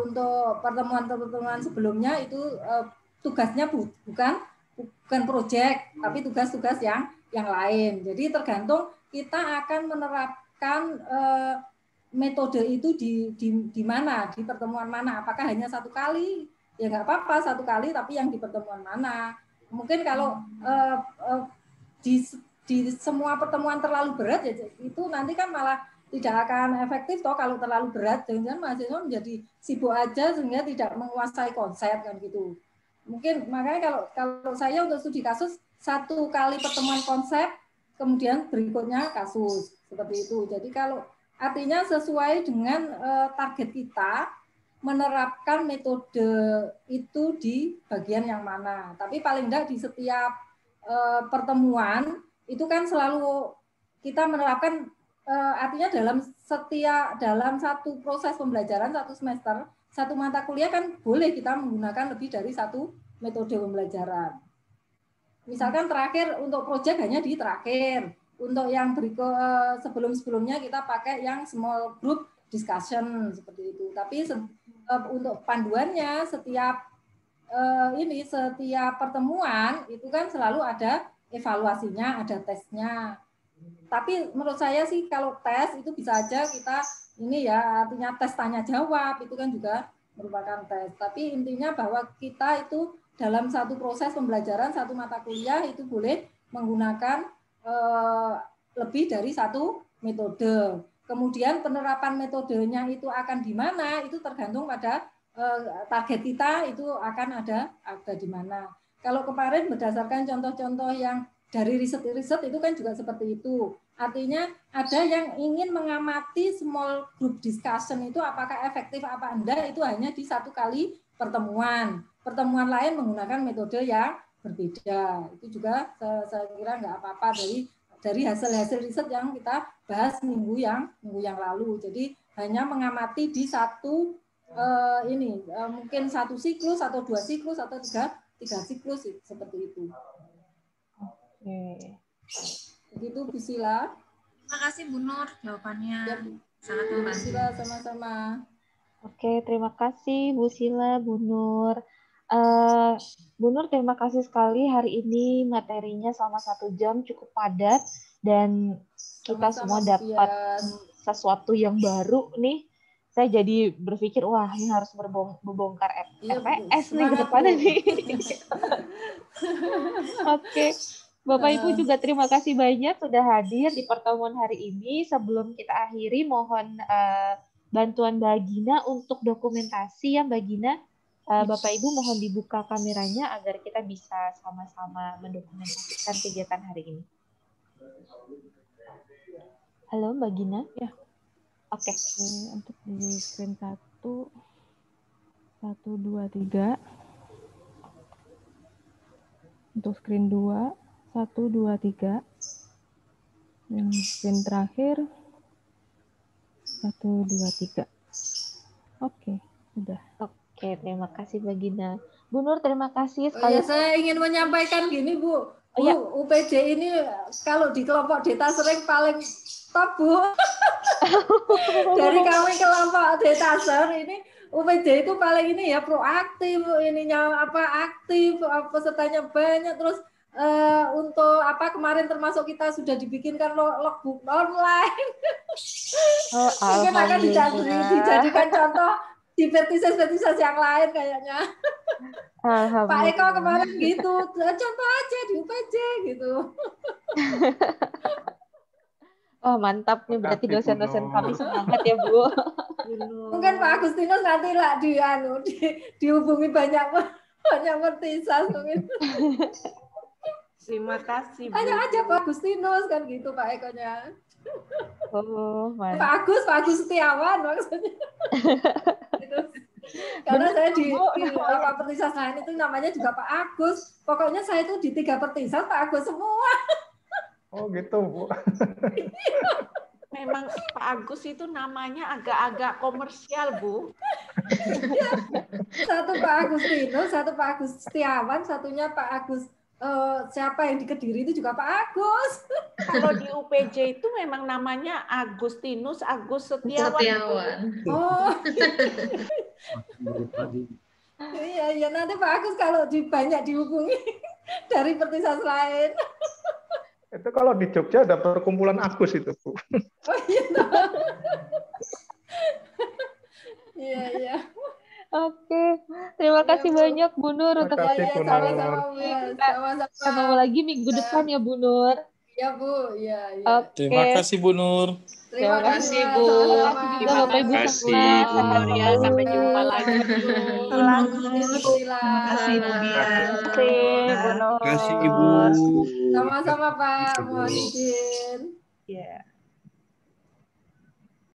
untuk pertemuan sebelumnya itu tugasnya bukan proyek, tapi tugas-tugas yang yang lain. Jadi tergantung kita akan menerapkan metode itu di mana, di pertemuan mana. Apakah hanya satu kali? Ya nggak apa-apa satu kali, tapi yang di pertemuan mana. Mungkin kalau di semua pertemuan terlalu berat, ya itu nanti kan malah tidak akan efektif toh kalau terlalu berat. Jangan-jangan mahasiswa menjadi sibuk aja sehingga tidak menguasai konsep kan gitu. Mungkin makanya kalau saya untuk studi kasus satu kali pertemuan konsep, kemudian berikutnya kasus seperti itu. Jadi kalau artinya sesuai dengan target kita menerapkan metode itu di bagian yang mana. Tapi paling tidak di setiap pertemuan itu kan selalu kita menerapkan artinya dalam satu proses pembelajaran satu semester, satu mata kuliah kan boleh kita menggunakan lebih dari satu metode pembelajaran. Misalkan terakhir untuk proyek hanya di terakhir. Untuk yang berikut sebelum-sebelumnya kita pakai yang small group discussion seperti itu. Tapi untuk panduannya setiap pertemuan itu kan selalu ada evaluasinya, ada tesnya. Tapi menurut saya sih kalau tes itu bisa aja kita ini ya artinya tes tanya jawab itu kan juga merupakan tes. Tapi intinya bahwa kita itu dalam satu proses pembelajaran satu mata kuliah itu boleh menggunakan lebih dari satu metode. Kemudian penerapan metodenya itu akan di mana itu tergantung pada target kita itu akan ada di mana. Kalau kemarin berdasarkan contoh-contoh yang dari riset-riset itu kan juga seperti itu. Artinya ada yang ingin mengamati small group discussion itu apakah efektif apa enggak itu hanya di satu kali pertemuan. Pertemuan lain menggunakan metode yang berbeda. Itu juga saya kira nggak apa-apa dari hasil-hasil riset yang kita bahas minggu yang lalu. Jadi hanya mengamati di satu mungkin satu siklus atau dua siklus atau tiga siklus seperti itu. Oke. Begitu Bu Sila. Terima kasih Bu Nur jawabannya. Ya, sangat membantu. Bu Sila sama-sama. Oke, terima kasih Bu Sila, Bu Nur. Bu Nur, terima kasih sekali hari ini materinya selama 1 jam cukup padat dan kita semua dapat sesuatu yang baru nih. Saya jadi berpikir, wah ini harus membongkar RPS nih ke depannya nih. Oke. Bapak Ibu juga terima kasih banyak sudah hadir di pertemuan hari ini. Sebelum kita akhiri, mohon bantuan Mbak Gina untuk dokumentasi ya Mbak Gina. Bapak Ibu mohon dibuka kameranya agar kita bisa sama-sama mendokumentasikan kegiatan hari ini. Halo Mbak Gina. Ya. Oke. Untuk di screen 1, 2, 3. Untuk screen 2, 1, 2, 3. Yang screen terakhir 1, 2, 3. Oke, sudah. Oke, terima kasih Mbak Gina. Bu Nur, terima kasih sekali. Saya ingin menyampaikan gini Bu. UPJ ini kalau di kelompok data sering paling top Bu. Dari kami kelompok data ini UPJ itu paling ini ya proaktif, ininya aktif, pesertanya banyak terus. Untuk kemarin termasuk kita sudah dibikinkan logbook online. Mungkin akan dijadikan contoh di vertises yang lain kayaknya. Pak Eko kemarin gitu, contoh aja di UPJ gitu. Oh mantap nih, berarti dosen-dosen kami semangat ya Bu. Mungkin Pak Agustinus nanti lah dihubungi banyak vertises mungkin. Terima kasih Bu. Tanya aja Pak Agustinus kan gitu Pak Ekonya. Oh, Pak Agus Setiawan maksudnya. Gitu. Karena saya di pertisas lain itu namanya juga Pak Agus. Pokoknya saya itu di 3 pertisas Pak Agus semua. Oh gitu Bu. Memang Pak Agus itu namanya agak-agak komersial Bu. Satu Pak Agustinus, satu Pak Agus Setiawan, satunya Pak Agus siapa yang di Kediri itu juga Pak Agus. Kalau di UPJ itu memang namanya Agustinus Agus Setiawan. Oh. Iya nanti Pak Agus kalau banyak dihubungi dari pertisas lain. Itu kalau di Jogja ada perkumpulan Agus itu, Bu. Oh iya. Iya, iya. Oke, terima kasih banyak Bu Nur untuk sama-sama. Ketemu lagi minggu depan ya Bu Nur. Iya Bu, iya. Oke. Terima kasih Bu Nur. Terima kasih Bu. Terima kasih Ya, sampai jumpa lagi. Terima kasih Bu Bia. Terima kasih Ibu. Sama-sama Pak, mohon izin. Ya.